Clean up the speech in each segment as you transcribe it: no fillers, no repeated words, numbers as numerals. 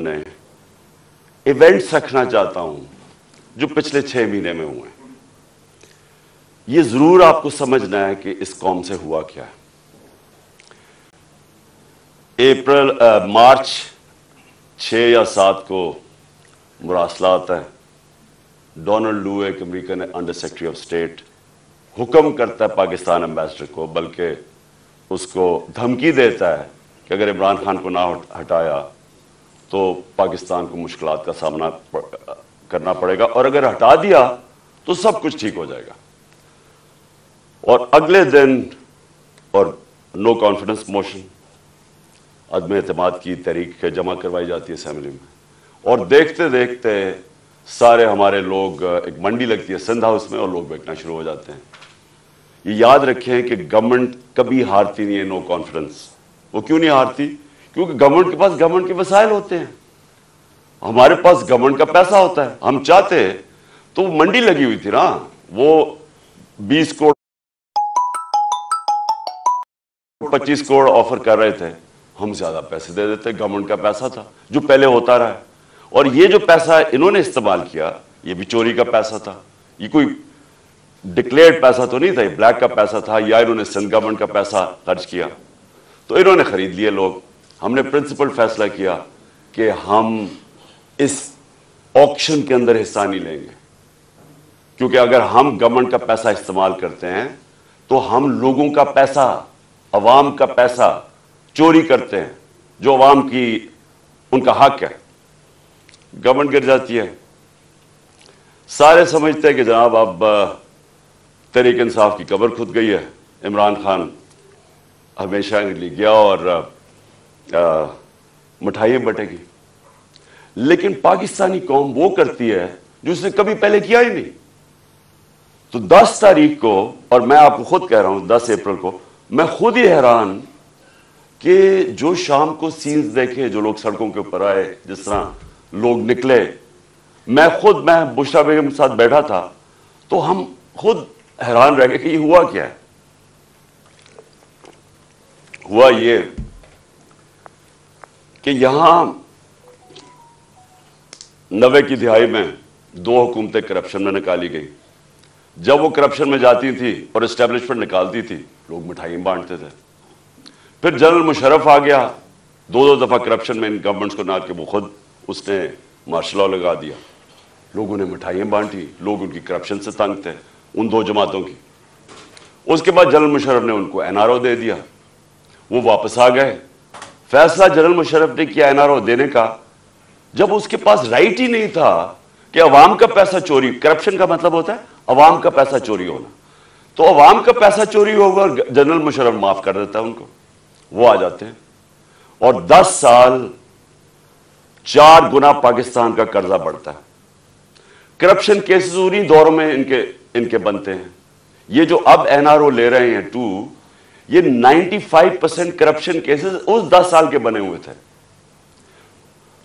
میں ایونٹس رکھنا چاہتا ہوں جو پچھلے 6 مہینے میں ہوئے ہیں. یہ ضرور آپ کو سمجھنا ہے کہ اس قوم سے ہوا کیا ہے. مارچ 6 یا 7 کو مراسلات ہے. ڈونلڈ لو ایک American under secretary of state حکم کرتا ہے پاکستان امبیسڈر کو، بلکہ اس کو دھمکی دیتا ہے کہ اگر عمران خان کو نہ ہٹایا تو پاکستان کو مشکلات کا سامنا کرنا پڑے گا، اور اگر ہٹا دیا تو سب کچھ ٹھیک ہو جائے گا. اور اگلے دن اور نو کانفیڈنس موشن، عدم اعتماد کی تحریک جمع کروائی جاتی ہے اسمبلی میں، اور دیکھتے دیکھتے سارے ہمارے لوگ، ایک منڈی لگتی ہے سندھ ہاؤس میں، اور لوگ بیٹھنا شروع ہو جاتے ہیں. یہ یاد رکھیں کہ گورنمنٹ کبھی ہارتی نہیں ہے نو کانفیڈنس. وہ کیوں نہیں ہارتی؟ کیونکہ گورنمنٹ کے پاس گورنمنٹ کے وسائل ہوتے ہیں. ہمارے پاس گورنمنٹ کا پیسہ ہوتا ہے. ہم چاہتے تو منڈی لگی ہوئی تھی نا، وہ 20 کروڑ 25 کروڑ آفر کر رہے تھے، ہم زیادہ پیسے دے دیتے. گورنمنٹ کا پیسہ تھا جو پہلے ہوتا رہا ہے. اور یہ جو پیسہ انہوں نے استعمال کیا، یہ بھی چوری کا پیسہ تھا. یہ کوئی ڈکلیئرڈ پیسہ تو نہیں تھا، یہ بلیک کا پیسہ تھا، یا انہوں نے سندھ گورنمنٹ کا پیسہ خرچ کیا. تو انہوں نے خرید لیے لوگ. ہم نے پرنسپل فیصلہ کیا کہ ہم اس آکشن کے اندر حصہ نہیں لیں گے، کیونکہ اگر ہم گورنمنٹ کا پیسہ استعمال کرتے ہیں تو ہم لوگوں کا پیسہ، عوام کا پیسہ چوری کرتے ہیں، جو عوام کی ان کا حق ہے. گورنمنٹ گر جاتی ہے. سارے سمجھتے ہیں کہ جناب اب تحریک انصاف کی قبر کھد گئی ہے، عمران خان ہمیشہ کے لیے گیا اور مٹھائیاں بٹے گی. لیکن پاکستانی قوم وہ کرتی ہے جو اس نے کبھی پہلے کیا ہی نہیں. تو 10 تاریخ کو، اور میں آپ کو خود کہہ رہا ہوں 10 اپریل کو، میں خود ہی حیران کہ جو شام کو سینز دیکھے، جو لوگ سڑکوں کے اوپر آئے، جس طرح لوگ نکلے. میں بشرا بیگم کے ساتھ بیٹھا تھا تو ہم خود حیران رہ گئے کہ یہ ہوا کیا ہے. ہوا یہ کہ یہاں 90 کی دہائی میں 2 حکومتیں کرپشن میں نکالی گئی. جب وہ کرپشن میں جاتی تھی اور اسٹیبلشمنٹ نکالتی تھی، لوگ مٹھائیاں بانٹتے تھے. پھر جنرل مشرف آ گیا، 2 دفعہ کرپشن میں ان گورنمنٹس کو نہ کہ وہ خود اس نے مارشل لاء لگا دیا. لوگوں نے مٹھائیاں بانٹی، لوگ ان کی کرپشن سے تنگ تھے، ان 2 جماعتوں کی. اس کے بعد جنرل مشرف نے ان کو NRO دے دیا، وہ واپس آ گئے. فیصلہ جنرل مشرف نے کیا NRO دینے کا، جب اس کے پاس رائٹ ہی نہیں تھا کہ عوام کا پیسہ چوری. کرپشن کا مطلب ہوتا ہے عوام کا پیسہ چوری ہونا. تو عوام کا پیسہ چوری ہوگا اور جنرل مشرف معاف کر دیتا ہے ان کو. وہ آ جاتے ہیں اور 10 سال 4 گنا پاکستان کا قرضہ بڑھتا ہے. کرپشن کیسز انہی دوروں میں ان کے بنتے ہیں. یہ جو اب NRO لے رہے ہیں 2، یہ 95% کرپشن کیسز اس 10 سال کے بنے ہوئے تھے.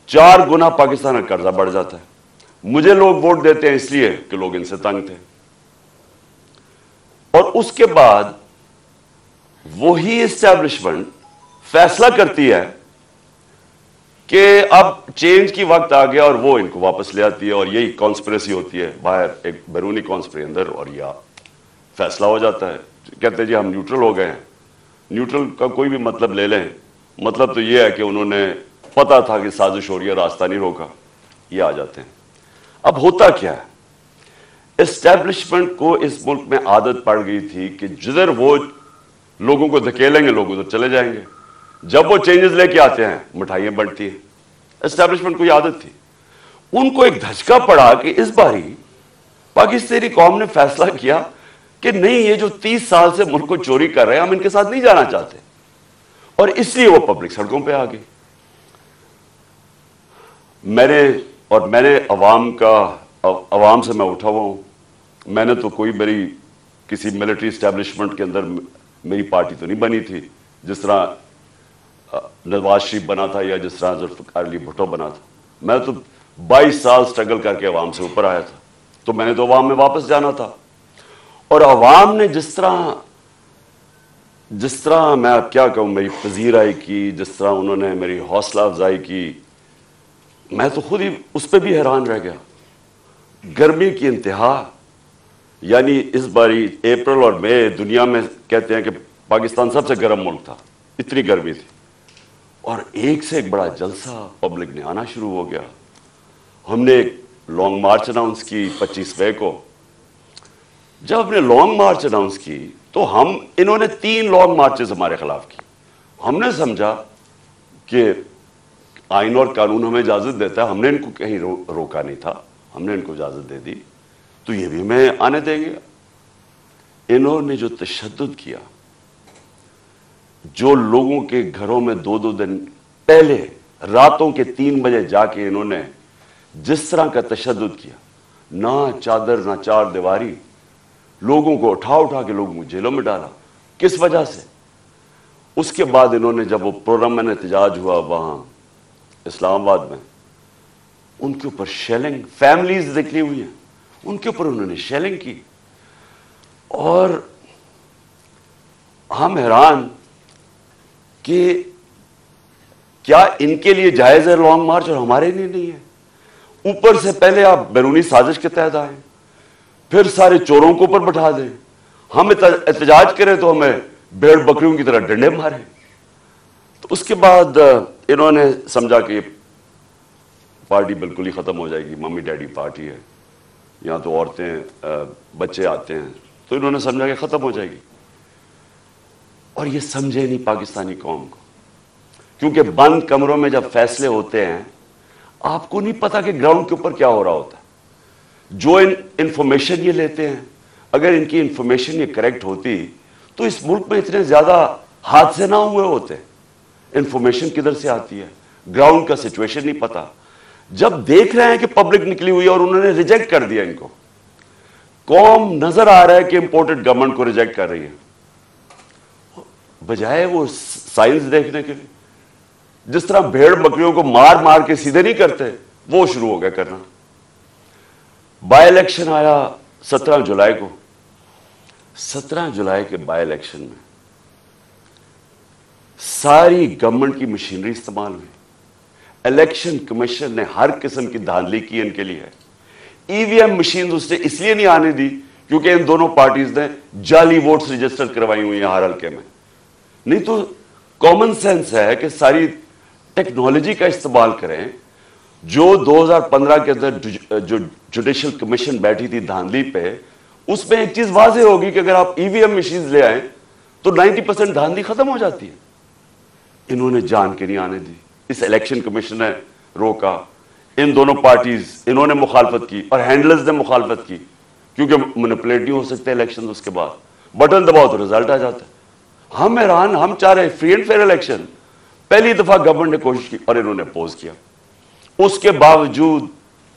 4 گنا پاکستان کا قرضہ بڑھ جاتا ہے. مجھے لوگ ووٹ دیتے ہیں اس لیے کہ لوگ ان سے تنگ تھے. اور اس کے بعد وہی اسٹیبلشمنٹ فیصلہ کرتی ہے کہ اب چینج کی وقت آ گیا، اور وہ ان کو واپس لے آتی ہے. اور یہی کانسپریسی ہوتی ہے باہر، ایک بیرونی کانسپریسی اندر، اور یہ فیصلہ ہو جاتا ہے. کہتے ہیں جی ہم نیوٹرل ہو گئے ہیں. نیوٹرل کا کوئی بھی مطلب لے لیں، مطلب تو یہ ہے کہ انہوں نے پتا تھا کہ سازش ہو رہی ہے، راستہ نہیں روکا. یہ آ جاتے ہیں. اب ہوتا کیا ہے، اسٹیبلشمنٹ کو اس ملک میں عادت پڑ گئی تھی کہ جدھر وہ لوگوں کو دھکیلیں گے لوگ ادھر چلے جائیں گے. جب وہ چینجز لے کے آتے ہیں مٹھائیاں بنتی ہیں. اسٹیبلشمنٹ کو یہ عادت تھی. ان کو ایک دھچکا پڑا کہ اس باری پاکستانی قوم نے فیصلہ کیا کہ نہیں، یہ جو 30 سال سے ملک کو چوری کر رہے ہیں، ہم ان کے ساتھ نہیں جانا چاہتے. اور اس لیے وہ پبلک سڑکوں پہ آ گئی. میں نے عوام سے میں اٹھا ہوا ہوں. میں نے تو کوئی کسی ملٹری اسٹیبلشمنٹ کے اندر میری پارٹی تو نہیں بنی تھی، جس طرح نواز شریف بنا تھا یا جس طرح ذوالفقار علی بھٹو بنا تھا. میں تو 22 سال سٹرگل کر کے عوام سے اوپر آیا تھا. تو میں نے تو عوام میں واپس جانا تھا. اور عوام نے جس طرح میں اب کیا کہوں، میری پذیرائی کی، جس طرح انہوں نے میری حوصلہ افزائی کی، میں تو خود ہی اس پہ بھی حیران رہ گیا. گرمی کی انتہا, یعنی اس باری اپریل اور مئی دنیا میں کہتے ہیں کہ پاکستان سب سے گرم ملک تھا, اتنی گرمی تھی, اور ایک سے ایک بڑا جلسہ پبلک نے آنا شروع ہو گیا. ہم نے ایک لانگ مارچ اناؤنس کی 25 مئی کو. جب ہم نے لانگ مارچ اناؤنس کی تو انہوں نے 3 لانگ مارچز ہمارے خلاف کی. ہم نے سمجھا کہ آئین اور قانون ہمیں اجازت دیتا ہے, ہم نے ان کو کہیں روکا نہیں تھا, ہم نے ان کو اجازت دے دی تو یہ بھی ہمیں آنے دیں گے. انہوں نے جو تشدد کیا, جو لوگوں کے گھروں میں 2 دن پہلے راتوں کے 3 بجے جا کے انہوں نے جس طرح کا تشدد کیا, نہ چادر نہ چار دیواری, لوگوں کو اٹھا کے لوگوں کو جیلوں میں ڈالا. کس وجہ سے؟ اس کے بعد انہوں نے جب وہ پرامن احتجاج ہوا وہاں اسلام آباد میں, ان کے اوپر شیلنگ, فیملیز نکلی ہوئی ہیں, ان کے اوپر انہوں نے شیلنگ کی. اور ہم حیران کہ کیا ان کے لیے جائز ہے لانگ مارچ اور ہمارے لیے نہیں ہے؟ اوپر سے پہلے آپ بیرونی سازش کے تحت آئیں, پھر سارے چوروں کو اوپر بٹھا دیں, ہم احتجاج کریں تو ہمیں بھیڑ بکریوں کی طرح ڈنڈے ماریں. تو اس کے بعد انہوں نے سمجھا کہ پارٹی بالکل ہی ختم ہو جائے گی, ممی ڈیڈی پارٹی ہے, یہاں تو عورتیں بچے آتے ہیں, تو انہوں نے سمجھا کہ ختم ہو جائے گی. اور یہ سمجھے نہیں پاکستانی قوم کو, کیونکہ بند کمروں میں جب فیصلے ہوتے ہیں آپ کو نہیں پتا کہ گراؤنڈ کے اوپر کیا ہو رہا ہوتا ہے. جو انفارمیشن یہ لیتے ہیں, اگر ان کی انفارمیشن یہ کریکٹ ہوتی تو اس ملک میں اتنے زیادہ حادثے نہ ہوئے ہوتے. انفارمیشن کدھر سے آتی ہے, گراؤنڈ کا سچویشن نہیں پتا. جب دیکھ رہے ہیں کہ پبلک نکلی ہوئی ہے اور انہوں نے ریجیکٹ کر دیا ان کو, قوم نظر آ رہا ہے کہ امپورٹڈ گورنمنٹ کو ریجیکٹ کر رہی ہے, بجائے وہ سائنس دیکھنے کے لیے جس طرح بھیڑ بکریوں کو مار مار کے سیدھے نہیں کرتے, وہ شروع ہو گیا کرنا. بائی الیکشن آیا 17 جولائی کو. 17 جولائی کے بائی الیکشن میں ساری گورنمنٹ کی مشینری استعمال ہوئی. الیکشن کمیشن نے ہر قسم کی دھاندلی کی ان کے لیے. ای وی ایم مشین اس نے اس لیے نہیں آنے دی کیونکہ ان دونوں پارٹیز نے جعلی ووٹس رجسٹر کروائی ہوئی ہیں ہر حلقے میں. نہیں تو کامن سینس ہے کہ ساری ٹیکنالوجی کا استعمال کریں. جو 2015 کے اندر جو جوڈیشل کمیشن بیٹھی تھی دھاندلی پہ, اس میں ایک چیز واضح ہوگی کہ اگر آپ ای وی ایم مشینز لے آئیں تو 90% دھاندلی ختم ہو جاتی ہے. انہوں نے جان کے نہیں آنے دی, اس الیکشن کمیشن نے روکا. ان دونوں پارٹیز انہوں نے مخالفت کی اور ہینڈلرز نے مخالفت کی, کیونکہ مینپولیٹ نہیں ہو سکتے الیکشن. اس کے بعد بٹن دباؤ تو رزلٹ آ جاتا ہے. ہم حیران, ہم چاہ رہے فری اینڈ فیئر الیکشن. پہلی دفعہ گورنمنٹ نے کوشش کی اور انہوں نے اپوز کیا. اس کے باوجود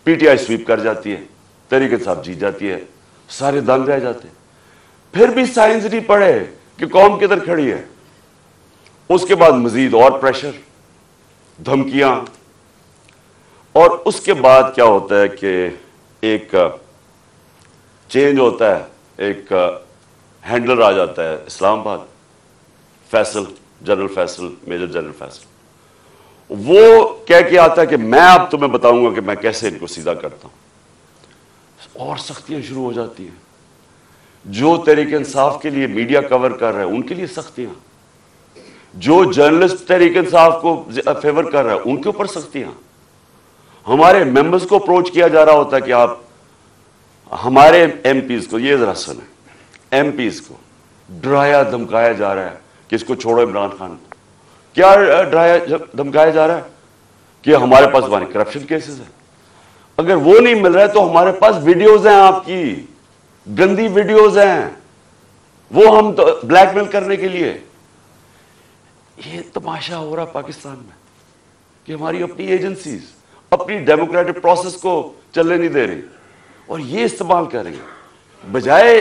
پی ٹی آئی سویپ کر جاتی ہے, تحریک انصاف جیت جاتی ہے, سارے دنگ رہ جاتے ہیں. پھر بھی سائنس نہیں پڑھے کہ قوم کدھر کھڑی ہے. اس کے بعد مزید اور پریشر, دھمکیاں, اور اس کے بعد کیا ہوتا ہے کہ ایک چینج ہوتا ہے, ایک ہینڈلر آ جاتا ہے Islamabad, Faisal, general Faisal, major general Faisal. وہ کہہ کے آتا ہے کہ میں اب تمہیں بتاؤں گا کہ میں کیسے ان کو سیدھا کرتا ہوں. اور سختیاں شروع ہو جاتی ہیں. جو تحریک انصاف کے لیے میڈیا کور کر رہا ہے ان کے لیے سختیاں, جو جرنلسٹ تحریک انصاف کو فیور کر رہا ہے ان کے اوپر سختیاں. ہمارے ممبرز کو اپروچ کیا جا رہا ہوتا ہے کہ آپ ہمارے ایم پیز کو, یہ ذرا سنیں, ایم پیز کو ڈرایا دھمکایا جا رہا ہے کہ اس کو چھوڑو عمران خان کو. کیا ڈرایا دھمکایا جا رہا ہے کہ ہمارے پاس ہمارے کرپشن کیسز ہیں, اگر وہ نہیں مل رہا ہے تو ہمارے پاس ویڈیوز ہیں, آپ کی گندی ویڈیوز ہیں, وہ ہم بلیک میل کرنے کے لیے. یہ تماشا ہو رہا پاکستان میں کہ ہماری اپنی ایجنسیز اپنی ڈیموکریٹک پروسیس کو چلنے نہیں دے رہی اور یہ استعمال کر رہی ہیں. بجائے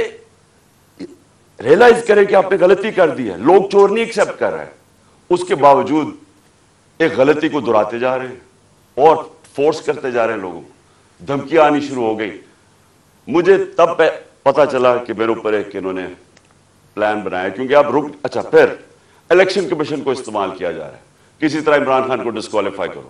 ریئلائز کریں کہ آپ نے غلطی کر دی ہے. لوگ چور نہیں ایکسیپٹ کر رہے ہیں, اس کے باوجود ایک غلطی کو دہراتے جا رہے ہیں اور فورس کرتے جا رہے ہیں لوگوں کو. دھمکیاں آنی شروع ہو گئی. مجھے تب پتا چلا کہ میرے اوپر ایک انہوں نے پلان بنایا, کیونکہ آپ اچھا پھر الیکشن کمیشن کو استعمال کیا جا رہا ہے, کسی طرح عمران خان کو ڈسکوالیفائی کرو.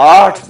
8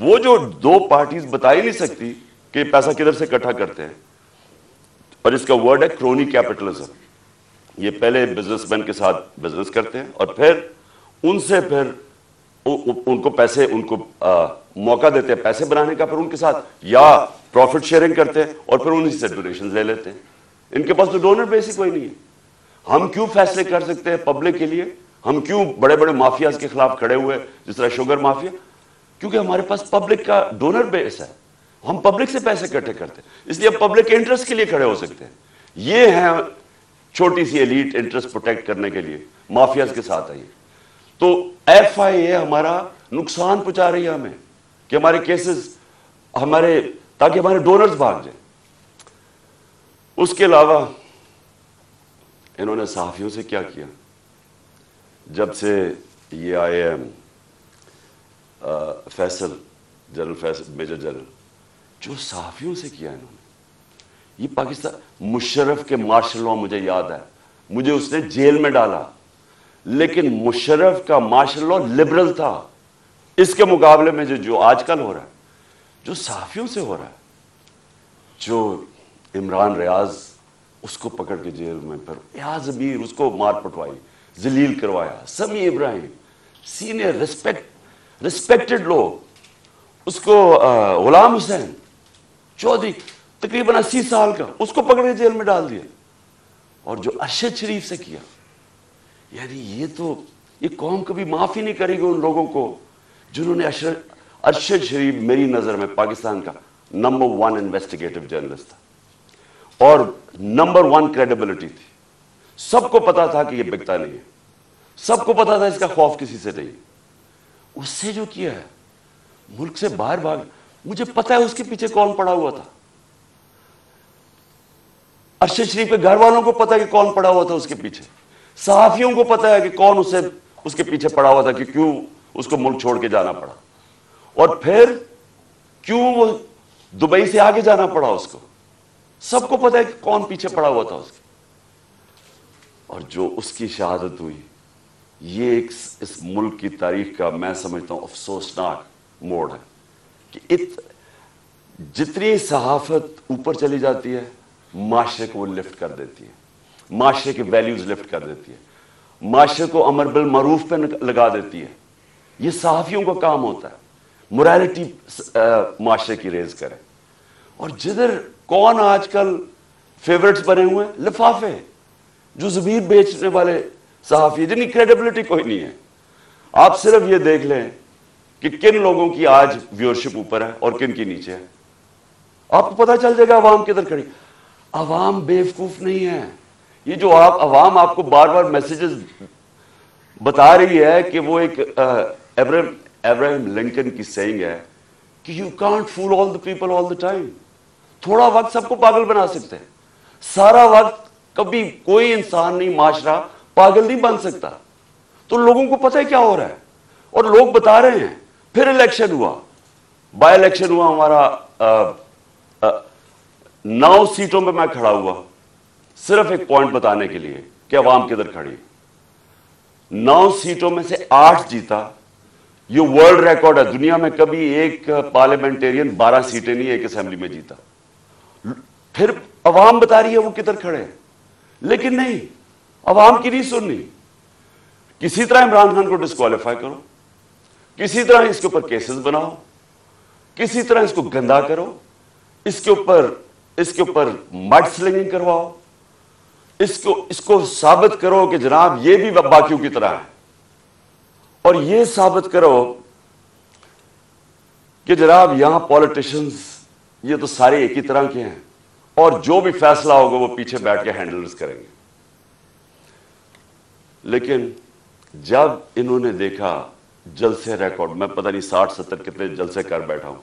وہ جو دو پارٹیز بتا ہی نہیں سکتی کہ پیسہ کدھر سے اکٹھا کرتے ہیں، اور اس کا ورڈ ہے کرونی کیپٹلزم. یہ پہلے بزنس مین کے ساتھ بزنس کرتے ہیں اور پھر ان سے پھر ان کو پیسے، ان کو موقع دیتے ہیں پیسے بنانے کا، پھر ان کے ساتھ یا پروفٹ شیئرنگ کرتے ہیں اور پھر انہیں سے ڈونیشن لے لیتے ہیں. ان کے پاس تو ڈونر بیس ہی کوئی نہیں ہے. ہم کیوں فیصلے کر سکتے ہیں پبلک کے لیے؟ ہم کیوں بڑے بڑے مافیاز کے خلاف کھڑے ہوئے جس طرح شوگر مافیا؟ کیونکہ ہمارے پاس پبلک کا ڈونر بیس ہے. ہم پبلک سے پیسے اکٹھے کرتے ہیں، اس لیے پبلک کے انٹرسٹ کے لیے کھڑے ہو سکتے ہیں. یہ ہیں چھوٹی سی ایلیٹ انٹرسٹ پروٹیکٹ کرنے کے لیے مافیاز کے ساتھ آئی. تو ایف آئی اے ہمارا نقصان پہنچا رہی ہے ہمیں کہ ہمارے کیسز ہمارے، تاکہ ہمارے ڈونرز بھاگ جائیں. اس کے علاوہ انہوں نے صحافیوں سے کیا کیا؟ جب سے یہ آئے Faisal, general Faisal, major general, جو صحافیوں سے کیا انہوں نے، یہ پاکستان، مشرف کے مارشل لاء مجھے یاد ہے، مجھے اس نے جیل میں ڈالا، لیکن مشرف کا مارشل لاء لبرل تھا. اس کے مقابلے میں جو آج کل ہو رہا ہے، جو صحافیوں سے ہو رہا ہے، جو عمران ریاض اس کو پکڑ کے جیل میں، پھر ایاز امیر اس کو مار پٹوائی، ذلیل کروایا، سمیع ابراہیم سینئر ریسپیکٹڈ لوگ، اس کو غلام حسین چودھری تقریباً 80 سال کا، اس کو پکڑ کے جیل میں ڈال دیا. اور جو ارشد شریف سے کیا، یعنی یہ قوم کبھی معاف ہی نہیں کرے گی ان لوگوں کو جنہوں نے ارشد شریف میری نظر میں پاکستان کا نمبر 1 انویسٹیگیٹو جرنلسٹ تھا اور نمبر 1 کریڈیبلٹی تھی. سب کو پتا تھا کہ یہ بکتا نہیں ہے، سب کو پتا تھا اس کا خوف کسی سے نہیں. اس سے جو کیا ہے، ملک سے باہر بھاگ، مجھے پتا ہے اس کے پیچھے کون پڑا ہوا تھا. ارشد شریف کے گھر والوں کو پتا ہے کہ کون پڑا ہوا تھا اس کے پیچھے. صحافیوں کو پتا ہے کہ کون اس کے پیچھے پڑا ہوا تھا، کہ کیوں اس کو ملک چھوڑ کے جانا پڑا، اور پھر کیوں وہ دبئی سے آگے جانا پڑا اس کو. سب کو پتا ہے کہ کون پیچھے پڑا ہوا تھا اس کے. اور جو اس کی شہادت ہوئی، یہ اس ملک کی تاریخ کا میں سمجھتا ہوں افسوسناک موڑ ہے کہ جتنی صحافت اوپر چلی جاتی ہے، معاشرے کو وہ لفٹ کر دیتی ہے، معاشرے کے ویلیوز لفٹ کر دیتی ہے، معاشرے کو امر بالمعروف پہ لگا دیتی ہے. یہ صحافیوں کا کام ہوتا ہے، موریلٹی معاشرے کی ریز کرے. اور جدھر کون آج کل فیورٹس بنے ہوئے ہیں؟ لفافے، جو زبیر بیچنے والے صحافی جن کی کریڈیبلٹی کوئی نہیں ہے. آپ صرف یہ دیکھ لیں کہ کن لوگوں کی آج ویورشپ اوپر ہے اور کن کی نیچے ہے، آپ کو پتہ چل جائے گا عوام کدھر کھڑی. عوام بیوقوف نہیں ہے. یہ جو عوام آپ کو بار بار میسیجز بتا رہی ہے کہ وہ ایک ابراہیم لنکن کی سینگ ہے کہ you can't fool all the people all the time. تھوڑا وقت سب کو پاگل بنا سکتے ہیں، سارا وقت کبھی کوئی انسان نہیں، معاشرہ پاگل نہیں بن سکتا. تو لوگوں کو پتہ ہے کیا ہو رہا ہے اور لوگ بتا رہے ہیں. پھر الیکشن ہوا، بائی الیکشن ہوا ہمارا، 9 سیٹوں پہ میں کھڑا ہوا صرف ایک پوائنٹ بتانے کے لیے کہ عوام کدھر کھڑی. 9 سیٹوں میں سے 8 جیتا. یہ ورلڈ ریکارڈ ہے، دنیا میں کبھی ایک پارلیمنٹیرین 12 سیٹیں نہیں ایک اسمبلی میں جیتا. پھر عوام بتا رہی ہے وہ کدھر کھڑے ہیں، لیکن نہیں، عوام کی نہیں سننی. کسی طرح عمران خان کو ڈسکوالیفائی کرو، کسی طرح اس کے اوپر کیسز بناؤ، کسی طرح اس کو گندا کرو، اس کے اوپر مڈ سلنگنگ کرواؤ، اس کو ثابت کرو کہ جناب یہ بھی باقیوں کی طرح ہے، اور یہ ثابت کرو کہ جناب یہاں پولیٹیشنز یہ تو سارے ایک ہی طرح کے ہیں اور جو بھی فیصلہ ہوگا وہ پیچھے بیٹھ کے ہینڈلز کریں گے. لیکن جب انہوں نے دیکھا جلسے ریکارڈ، میں پتہ نہیں 60-70 کتنے جلسے کر بیٹھا ہوں،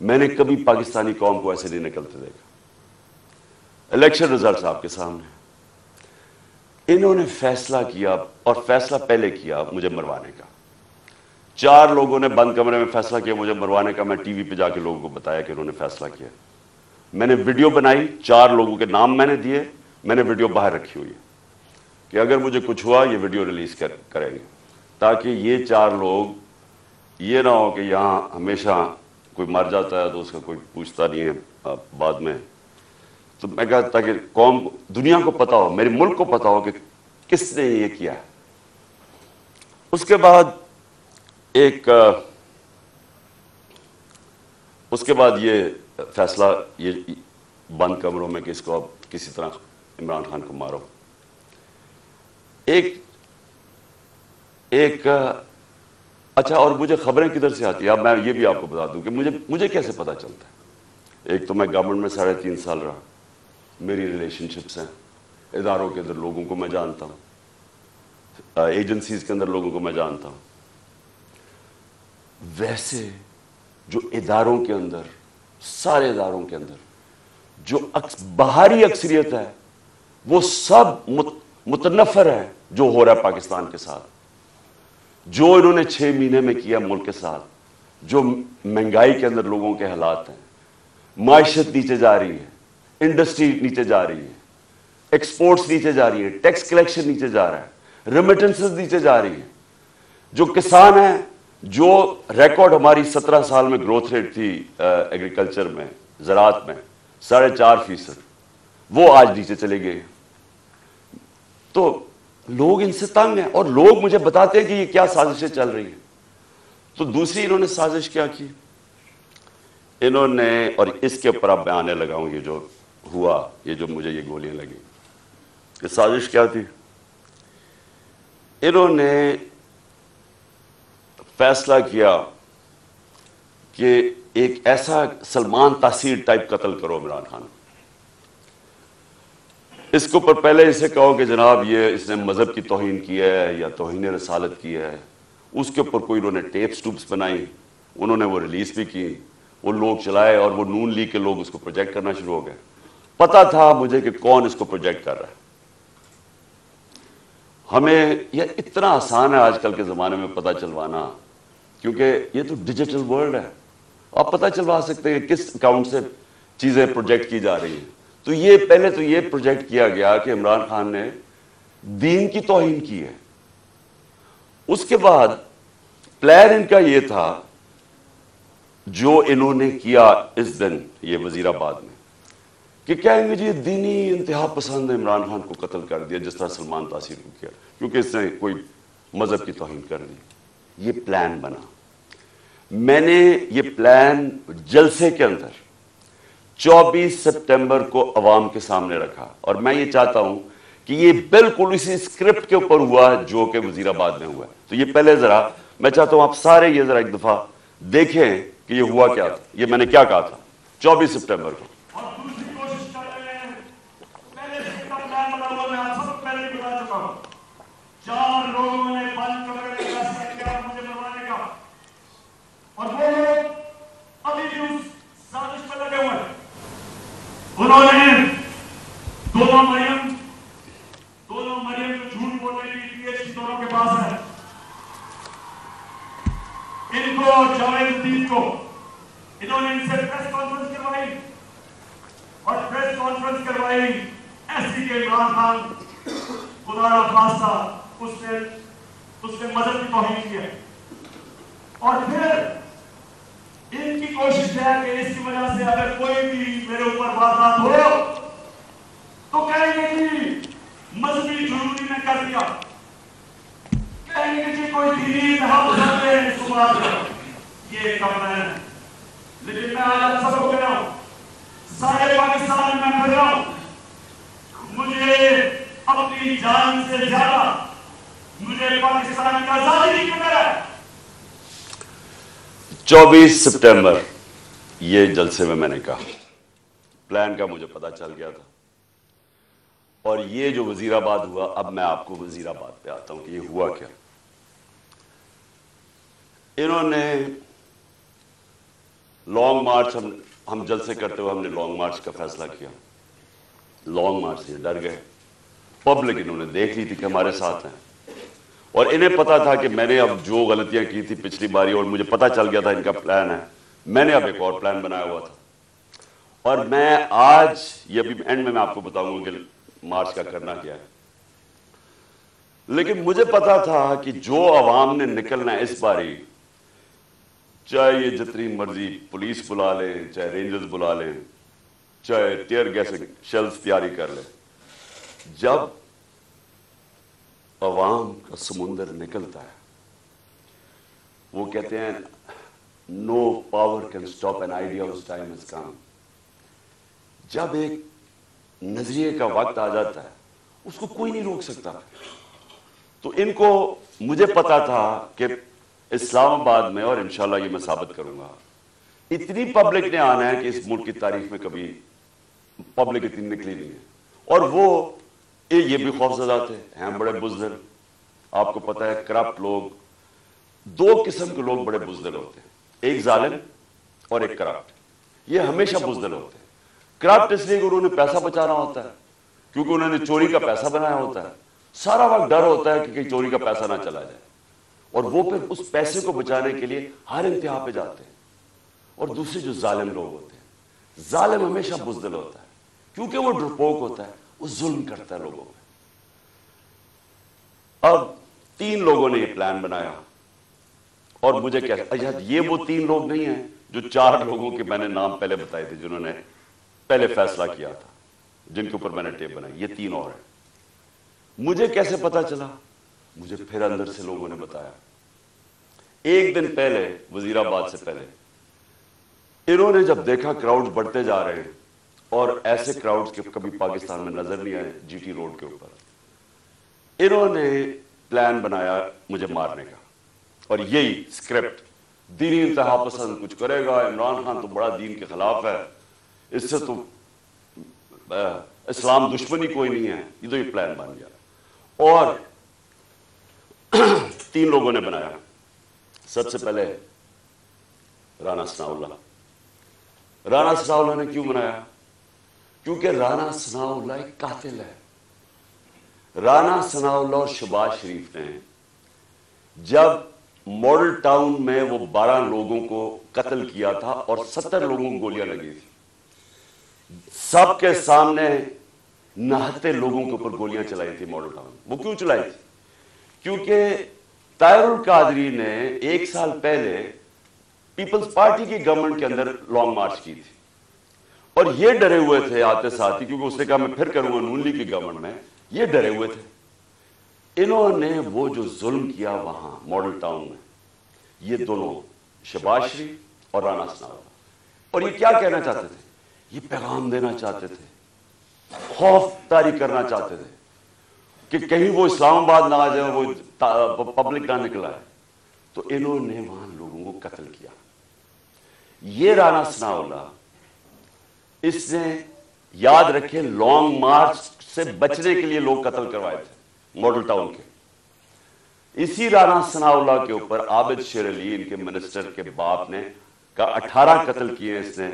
میں نے کبھی پاکستانی قوم کو ایسے نہیں نکلتے دیکھا. الیکشن ریزلٹس آپ کے سامنے. انہوں نے فیصلہ کیا، اور فیصلہ پہلے کیا مجھے مروانے کا. 4 لوگوں نے بند کمرے میں فیصلہ کیا مجھے مروانے کا. میں ٹی وی پہ جا کے لوگوں کو بتایا کہ انہوں نے فیصلہ کیا. میں نے ویڈیو بنائی، 4 لوگوں کے نام میں نے دیے، میں نے ویڈیو باہر رکھی ہوئی ہے کہ اگر مجھے کچھ ہوا یہ ویڈیو ریلیز کریں گے، تاکہ یہ 4 لوگ یہ نہ ہو کہ یہاں ہمیشہ کوئی مر جاتا ہے تو اس کا کوئی پوچھتا نہیں ہے بعد میں. تو میں کہا تاکہ قوم کو, دنیا کو پتا ہو, میرے ملک کو پتا ہو کہ کس نے یہ کیا ہے. اس کے بعد یہ فیصلہ, یہ بند کمروں میں کہ اس کو اب کسی طرح عمران خان کو مارو. اچھا, اور مجھے خبریں کدھر سے آتی ہیں, اب میں یہ بھی آپ کو بتا دوں کہ مجھے کیسے پتا چلتا ہے. ایک تو میں گورنمنٹ میں 3.5 سال رہا, میری ریلیشن شپس ہیں, اداروں کے اندر لوگوں کو میں جانتا ہوں, ایجنسیز کے اندر لوگوں کو میں جانتا ہوں. ویسے جو اداروں کے اندر, سارے اداروں کے اندر جو باہری اکثریت ہے وہ سب متنفر ہے جو ہو رہا ہے پاکستان کے ساتھ, جو انہوں نے 6 مہینے میں کیا ملک کے ساتھ, جو مہنگائی کے اندر لوگوں کے حالات ہیں, معیشت نیچے جا رہی ہے, انڈسٹری نیچے جا رہی ہے, ایکسپورٹس نیچے جا رہی ہے, ٹیکس کلیکشن نیچے جا رہا ہے, ریمیٹنسز نیچے جا رہی ہے. جو کسان ہیں, جو ریکارڈ ہماری 17 سال میں گروتھ ریٹ تھی ایگریکلچر میں, زراعت میں 4.5%, وہ آج نیچے چلے گئے. تو لوگ ان سے تنگ ہیں, اور لوگ مجھے بتاتے ہیں کہ یہ کیا سازشیں چل رہی ہیں. تو دوسری انہوں نے سازش کیا کی, انہوں نے, اور اس کے اوپر اب میں آنے لگا ہوں, یہ جو ہوا, یہ جو مجھے یہ گولیاں لگیں, یہ سازش کیا تھی. انہوں نے فیصلہ کیا کہ ایک ایسا سلمان تاثیر ٹائپ قتل کرو عمران خان. اس کے اوپر پہلے اسے کہو کہ جناب یہ اس نے مذہب کی توہین کی ہے یا توہین رسالت کی ہے. اس کے اوپر کوئی انہوں نے ٹیپس بنائی, انہوں نے وہ ریلیز بھی کی, وہ لوگ چلائے, اور وہ نون لیگ کے لوگ اس کو پروجیکٹ کرنا شروع ہو گئے. پتا تھا مجھے کہ کون اس کو پروجیکٹ کر رہا ہے. ہمیں یہ اتنا آسان ہے آج کل کے زمانے میں پتہ چلوانا, کیونکہ یہ تو ڈیجیٹل ورلڈ ہے, آپ پتہ چلوا سکتے ہیں کس اکاؤنٹ سے چیزیں پروجیکٹ کی جا رہی ہیں. تو یہ پہلے تو یہ پروجیکٹ کیا گیا کہ عمران خان نے دین کی توہین کی ہے. اس کے بعد پلان ان کا یہ تھا, جو انہوں نے کیا اس دن یہ وزیر آباد میں, کہ کہیں گے جی دینی انتہا پسند عمران خان کو قتل کر دیا جس طرح سلمان تاثیر کو کیا, کیونکہ اس نے کوئی مذہب کی توہین کر دی. یہ پلان بنا. میں نے یہ پلان جلسے کے اندر 24 سپٹمبر کو عوام کے سامنے رکھا, اور میں یہ چاہتا ہوں کہ یہ بالکل اسی اسکرپٹ کے اوپر ہوا جو کہ وزیر آباد میں ہوا ہے. تو یہ پہلے ذرا میں چاہتا ہوں آپ سارے یہ ذرا ایک دفعہ دیکھیں کہ یہ ہوا کیا تھا, یہ میں نے کیا کہا تھا 24 سپٹمبر کو. چار لوگوں نے بند کمرے میں فیصلہ کیا مجھے مروانے کا, اور وہ لوگ ابھی بھی اس سازش پر لگے ہوئے ہیں. انہوں نے دونوں مریم جو جھوٹ بول رہی تھی, پی ایچ ڈی دونوں کے پاس ہے, ان کو جاوید الدین کو انہوں نے ان سے پریس کانفرنس کروائی, اور پریس کانفرنس کروائی ایسی کہ عمران خان خدا را خواستہ اس نے مذہب کی توہین کی ہے. اور پھر ان کی کوشش ہے کہ اس کی وجہ سے اگر کوئی بھی میرے اوپر واردات ہو تو کہیں گے کہ مذہبی جنونی نے کر دیا, کہیں گے کہ کوئی دینی تحفظ نے اس کو مار دیا. یہ کم ہے, لیکن میں آج آپ سب کو کہہ رہا ہوں, سارے پاکستان میں پھر رہا ہوں, مجھے اپنی جان سے زیادہ مجھے پاکستان کی آزادی کی فکر ہے. 24 سپٹمبر یہ جلسے میں نے کہا, پلان کا مجھے پتا چل گیا تھا. اور یہ جو وزیر آباد ہوا, اب میں آپ کو وزیر آباد پہ آتا ہوں کہ یہ ہوا کیا. انہوں نے لانگ مارچ, ہم جلسے کرتے ہوئے ہم نے لانگ مارچ کا فیصلہ کیا. لانگ مارچ سے ڈر گئے. پبلک انہوں نے دیکھ لی تھی کہ ہمارے ساتھ ہیں, اور انہیں پتا تھا کہ میں نے اب جو غلطیاں کی تھی پچھلی باری, اور مجھے پتا چل گیا تھا ان کا پلان ہے, میں نے اب ایک اور پلان بنایا ہوا تھا. اور میں آج یہ ابھی اینڈ میں آپ کو بتاؤں گا کہ مارچ کا کرنا کیا ہے. لیکن مجھے پتا تھا کہ جو عوام نے نکلنا ہے اس باری, چاہے یہ جتنی مرضی پولیس بلا لیں، چاہے رینجرز بلا لیں، چاہے ٹیئر گیس شیلز تیاری کر لیں، جب عوام کا سمندر نکلتا ہے، وہ کہتے ہیں no power can stop an idea whose time has come. جب ایک نظریے کا وقت آ جاتا ہے اس کو کوئی نہیں روک سکتا. تو ان کو مجھے پتا تھا کہ اسلام آباد میں، اور انشاءاللہ یہ میں ثابت کروں گا، اتنی پبلک نے آنا ہے کہ اس ملک کی تاریخ میں کبھی پبلک اتنی نکلی نہیں ہے. اور وہ یہ بھی خوفزدہ تھے، ہیں بڑے بزدل. آپ کو پتا ہے کرپٹ لوگ، دو قسم کے لوگ بڑے بزدل ہوتے ہیں، ایک ظالم اور ایک کرپٹ. یہ ہمیشہ بزدل ہوتے ہیں. کرپٹ اس لیے کہ انہوں نے پیسہ بچانا ہوتا ہے، کیونکہ انہوں نے چوری کا پیسہ بنایا ہوتا ہے. سارا وقت ڈر ہوتا ہے کہ کہیں چوری کا پیسہ نہ چلا جائے، اور وہ پھر اس پیسے کو بچانے کے لیے ہر انتہا پہ جاتے ہیں. اور دوسرے جو ظالم لوگ ہوتے ہیں، ظالم ہمیشہ بزدل ہوتا ہے کیونکہ وہ ڈرپوک ہوتا ہے، وہ ظلم کرتا ہے لوگوں پہ. اب 3 لوگوں نے یہ پلان بنایا، اور مجھے کہا یہ وہ 3 لوگ نہیں ہیں جو 4 لوگوں کے میں نے نام پہلے بتائے تھے، جنہوں نے پہلے فیصلہ کیا تھا، جن کے اوپر میں نے ٹیپ بنائی. یہ 3 اور ہیں. مجھے کیسے پتا چلا؟ مجھے پھر اندر سے لوگوں نے بتایا. ایک دن پہلے، وزیر آباد سے پہلے، انہوں نے جب دیکھا کراؤڈز بڑھتے جا رہے ہیں، اور ایسے کراؤڈز کے کبھی پاکستان میں نظر نہیں آئے جی ٹی روڈ کے اوپر، انہوں نے پلان بنایا مجھے مارنے کا. اور یہی اسکرپٹ، دینی انتہا پسند کچھ کرے گا، عمران خان تو بڑا دین کے خلاف ہے، اس سے تو اسلام دشمنی کوئی نہیں ہے. یہ تو یہ پلان بن گیا. اور 3 لوگوں نے بنایا. سب سے پہلے رانا ثناءاللہ. رانا ثناءاللہ نے کیوں بنایا؟ کیونکہ رانا ثناءاللہ ایک قاتل ہے. رانا ثناءاللہ اور شہباز شریف نے جب ماڈل ٹاؤن میں وہ 12 لوگوں کو قتل کیا تھا اور 70 لوگوں کو گولیاں لگی تھی، سب کے سامنے نہتے لوگوں کے اوپر گولیاں چلائی تھی ماڈل ٹاؤن. وہ کیوں چلائی تھی؟ کیونکہ طاہر القادری نے 1 سال پہلے پیپلز پارٹی کی گورنمنٹ کے اندر لانگ مارچ کی تھی، اور یہ ڈرے ہوئے تھے آتے ساتھ ہی، کیونکہ اس نے کہا میں پھر کروں گا نون لیگ کی گورنمنٹ میں. یہ ڈرے ہوئے تھے. انہوں نے وہ جو ظلم کیا وہاں ماڈل ٹاؤن میں، یہ دونوں شہباز شریف اور رانا ثناءاللہ. اور یہ کیا کہنا چاہتے تھے؟ یہ پیغام دینا چاہتے تھے، خوف طاری کرنا چاہتے تھے کہ کہیں وہ اسلام آباد نہ آ جائے، وہ پبلک نہ نکلا ہے. تو انہوں نے وہاں لوگوں کو قتل کیا. یہ رانا ثناءاللہ، اس نے یاد رکھے لانگ مارچ سے بچنے کے لیے لوگ قتل کروائے تھے ماڈل ٹاؤن کے. اسی رانا ثناءاللہ کے اوپر عابد شیر علی، ان کے منسٹر کے باپ نے، کا 18 قتل کیے. اس نے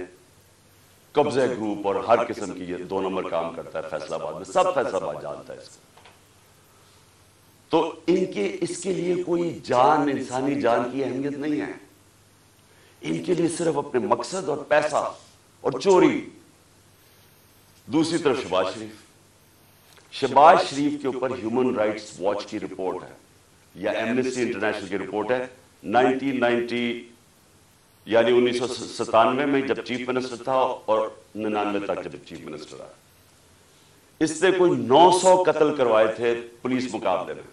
قبضہ گروپ اور ہر قسم کی، یہ 2 نمبر کام کرتا ہے فیصلہ آباد میں، سب فیصلہ آباد جانتا ہے اس کو. تو ان کے اس کے لیے کوئی جان، انسانی جان کی اہمیت نہیں ہے. ان کے لیے صرف اپنے مقصد اور پیسہ اور چوری. دوسری طرف شہباز شریف کے اوپر ہیومن رائٹس واچ کی رپورٹ ہے، یا ایمنسٹی انٹرنیشنل کی رپورٹ ہے 1990 یعنی 1997 میں جب چیف منسٹر تھا، اور 99 تک جب چیف منسٹر آیا. اس نے کوئی 900 قتل کروائے تھے پولیس مقابلے میں.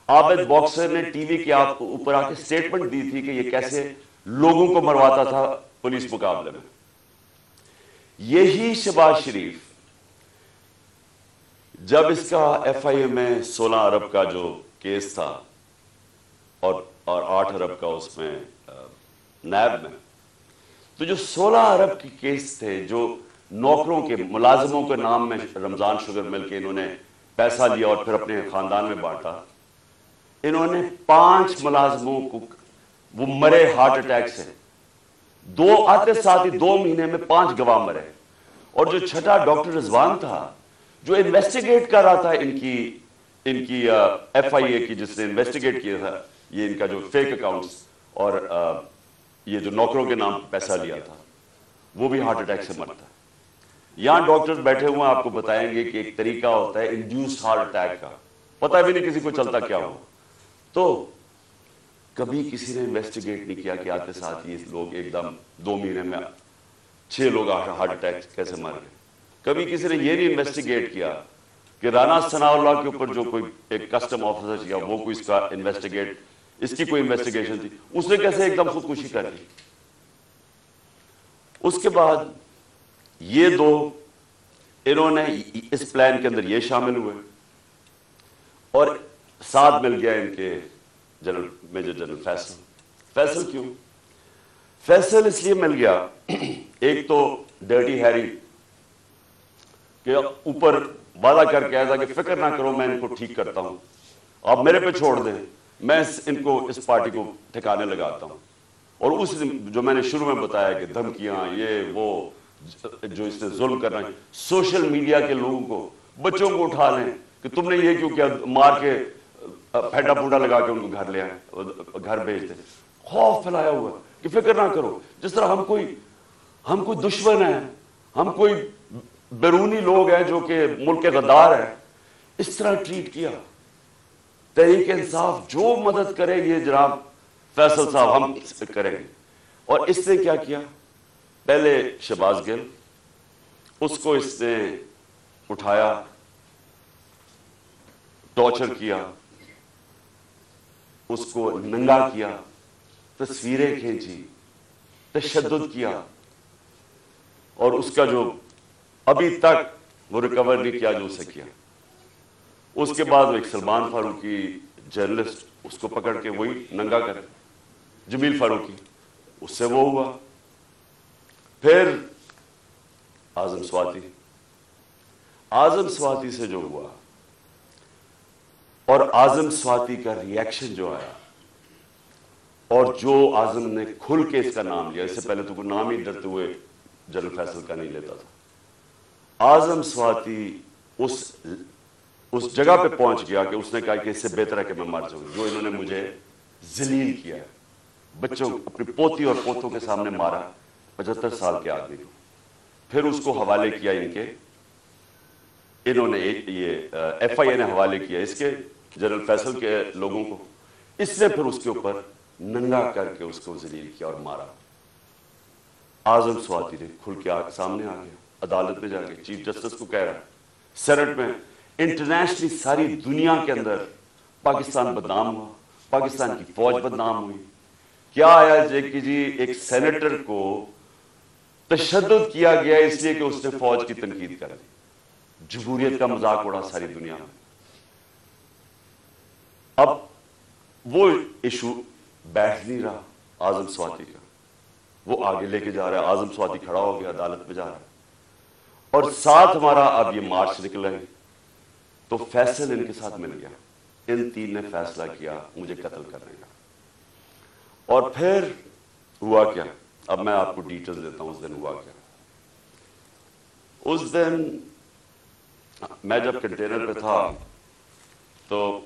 عابد باکسر نے ٹی وی کے اوپر آ کے سٹیٹمنٹ دی تھی کہ یہ کیسے لوگوں کو مرواتا تھا پولیس مقابلے میں. یہی شہباز شریف جب اس کا ایف آئی اے میں 16 ارب کا جو کیس تھا اور 8 ارب کا اس میں نیب میں، تو جو 16 ارب کی کیس تھے، جو نوکروں کے ملازموں کے نام میں رمضان شوگر مل کے انہوں نے پیسہ لیا اور پھر اپنے خاندان میں بانٹا. انہوں نے 5 ملازموں کو، وہ مرے ہارٹ اٹیک سے، 2 آتے ساتھ ہی 2 مہینے میں 5 گواہ مرے. اور جو چھٹا ڈاکٹر رضوان تھا، جو انویسٹیگیٹ کر رہا تھا ان کی ایف آئی اے کی، جس نے انویسٹیگیٹ کیا تھا یہ ان کا جو فیک اکاؤنٹس اور یہ جو نوکروں کے نام پیسہ لیا تھا، وہ بھی ہارٹ اٹیک سے مرتا ہے. یہاں ڈاکٹرز بیٹھے ہوئے ہیں، آپ کو بتائیں گے کہ ایک طریقہ ہوتا ہے انڈیوس ہارٹ اٹیک کا، پتہ بھی نہیں کسی کو چلتا کیا ہو. تو کبھی کسی نے انویسٹیگیٹ نہیں کیا کہ آتے ساتھ یہ لوگ ایک دم 2 مہینے میں 6 لوگ ہارٹ اٹیک کیسے مر گئے. کبھی کسی نے یہ نہیں انویسٹیگیٹ کیا کہ رانا ثناء اللہ کے اوپر جو کوئی ایک کسٹم آفیسر کیا وہ کوئی اس کا انویسٹیگیٹ، اس کی کوئی انویسٹیگیشن تھی، اس نے کیسے ایک دم خودکشی کر لی. اس کے بعد یہ دو انہوں نے اس پلان کے اندر یہ شامل ہوئے اور ساتھ مل گیا ان کے general major general Faisal. Faisal کیوں؟ فیصل اس لیے مل گیا، ایک تو ڈرٹی ہیری کہ اوپر وعدہ کر کے آیا تھا کہ فکر نہ کرو میں ان کو ٹھیک کرتا ہوں، آپ میرے پہ چھوڑ دیں، میں ان کو اس پارٹی کو ٹھکانے لگاتا ہوں. اور اس جو میں نے شروع میں بتایا کہ دھمکیاں یہ وہ جو اس نے ظلم کرنا ہے، سوشل میڈیا کے لوگوں کو، بچوں کو اٹھا لیں کہ تم نے یہ کیوں کیا، مار کے پھیٹا پھوٹا لگا کے ان کو گھر لے آئے، گھر بھیج دیں. خوف پھیلایا ہوا کہ فکر نہ کرو، جس طرح ہم کوئی دشمن ہیں، ہم کوئی بیرونی لوگ ہیں جو کہ ملک کے غدار ہیں، اس طرح ٹریٹ کیا. تحریک انصاف جو مدد کرے یہ جناب فیصل صاحب ہم کریں گے. اور اس نے کیا کیا، پہلے شہباز گل، اس کو اس نے اٹھایا، ٹارچر کیا، اس کو ننگا کیا، تصویریں کھینچی، تشدد کیا، اور اس کا جو ابھی تک وہ ریکور نہیں کیا جو اسے کیا. اس کے بعد وہ ایک سلمان فاروقی جرنلسٹ، اس کو پکڑ کے وہی ننگا کر، جمیل فاروقی، اس سے وہ ہوا. پھر اعظم سواتی سے جو ہوا، اور اعظم سواتی کا ریئیکشن جو آیا، اور جو اعظم نے کھل کے اس کا نام لیا، اس سے پہلے تو کوئی نام ہی ڈرتے ہوئے جنرل فیصل کا نہیں لیتا تھا. اعظم سواتی اس جگہ پہ پہنچ گیا کہ اس نے کہا کہ اس سے بہتر ہے کہ میں مر جاؤں، جو انہوں نے مجھے ذلیل کیا، بچوں اپنی پوتی اور پوتوں کے سامنے مارا، 75 سال کے آدمی کو. پھر اس کو حوالے کیا انہوں نے یہ ایف آئی اے نے حوالے کیا اس کے جنرل فیصل کے لوگوں کو. اس نے پھر اس کے اوپر ننگا کر کے اس کو ذلیل کیا اور مارا. اعظم سواتی نے کھل کے سامنے آ گیا، عدالت میں جا کے چیف جسٹس کو کہہ رہا ہے، سینٹ میں، انٹرنیشنلی ساری دنیا کے اندر پاکستان بدنام ہوا، پاکستان کی فوج بدنام ہوئی. کیا آیا کہ جی ایک سینیٹر کو تشدد کیا گیا اس لیے کہ اس نے فوج کی تنقید کر دی، جمہوریت کا مذاق اڑا ساری دنیا میں. اب وہ ایشو بیٹھ نہیں رہا اعظم سواتی کا، وہ آگے لے کے جا رہا ہے. اعظم سواتی کھڑا ہو گیا، عدالت میں جا رہا ہے، اور ساتھ ہمارا اب یہ مارچ نکل رہے ہیں. تو فیصل ان کے ساتھ مل گیا، ان 3 نے فیصلہ کیا مجھے قتل کرنے کا. اور پھر ہوا کیا، اب میں آپ کو ڈیٹیل دیتا ہوں. اس دن ہوا کیا، اس دن میں جب کنٹینر پہ تھا تو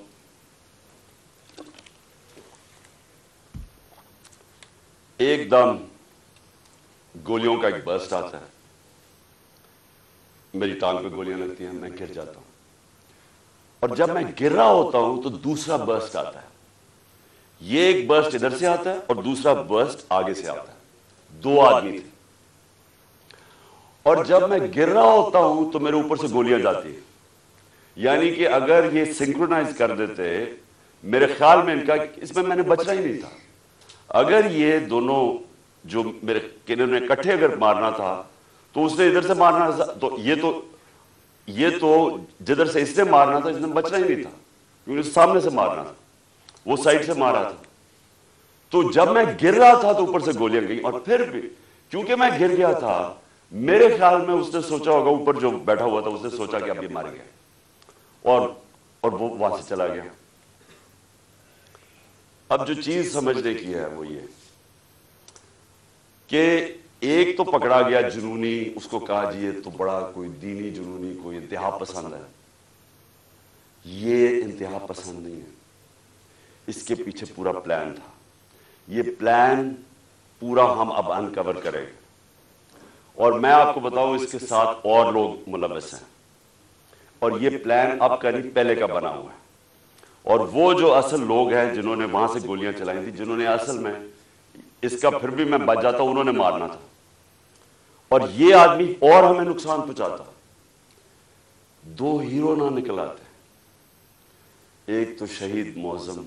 ایک دم گولیوں کا ایک برسٹ آتا ہے، میری ٹانگ پہ گولیاں لگتی ہیں، میں گر جاتا ہوں. اور جب میں گر رہا ہوتا ہوں تو دوسرا برسٹ آتا ہے. یہ ایک برسٹ ادھر سے آتا ہے اور دوسرا برسٹ آگے سے آتا ہے. 2 آدمی تھے، اور جب میں گر رہا ہوتا ہوں تو میرے اوپر سے گولیاں جاتی ہیں. یعنی کہ اگر یہ سنکرونائز کر دیتے، میرے خیال میں ان کا اس میں نے بچنا ہی نہیں تھا. اگر یہ دونوں جو میرے کنہوں نے اکٹھے اگر مارنا تھا تو اس نے ادھر سے مارنا تھا، تو یہ تو جدھر سے اس نے مارنا تھا اس نے بچنا ہی نہیں تھا، کیونکہ سامنے سے مارنا تھا، وہ سائڈ سے مارا تھا. تو جب میں گر رہا تھا تو اوپر سے گولیاں گئی، اور پھر بھی کیونکہ میں گر گیا تھا، میرے خیال میں اس نے سوچا ہوگا، اوپر جو بیٹھا ہوا تھا اس نے سوچا کہ اب یہ مار گیا، اور وہ وہاں سے چلا گیا. اب جو چیز سمجھنے کی ہے وہ یہ کہ ایک تو پکڑا گیا جنونی، اس کو کہا جی یہ تو بڑا کوئی دینی جنونی، کوئی انتہا پسند ہے. یہ انتہا پسند نہیں ہے، اس کے پیچھے پورا پلان تھا. یہ پلان پورا ہم اب انکور کریں گے، اور میں آپ کو بتاؤں اس کے ساتھ اور لوگ ملوث ہیں، اور یہ پلان اب کا نہیں پہلے کا بنا ہوا ہے. اور وہ جو اصل لوگ ہیں جنہوں نے وہاں سے گولیاں چلائی تھی، جنہوں نے اصل میں اس کا پھر بھی میں بچ جاتا انہوں نے مارنا تھا، اور یہ آدمی اور ہمیں نقصان پہنچاتا. 2 ہیرو نہ نکل آتے. ایک تو شہید معظم،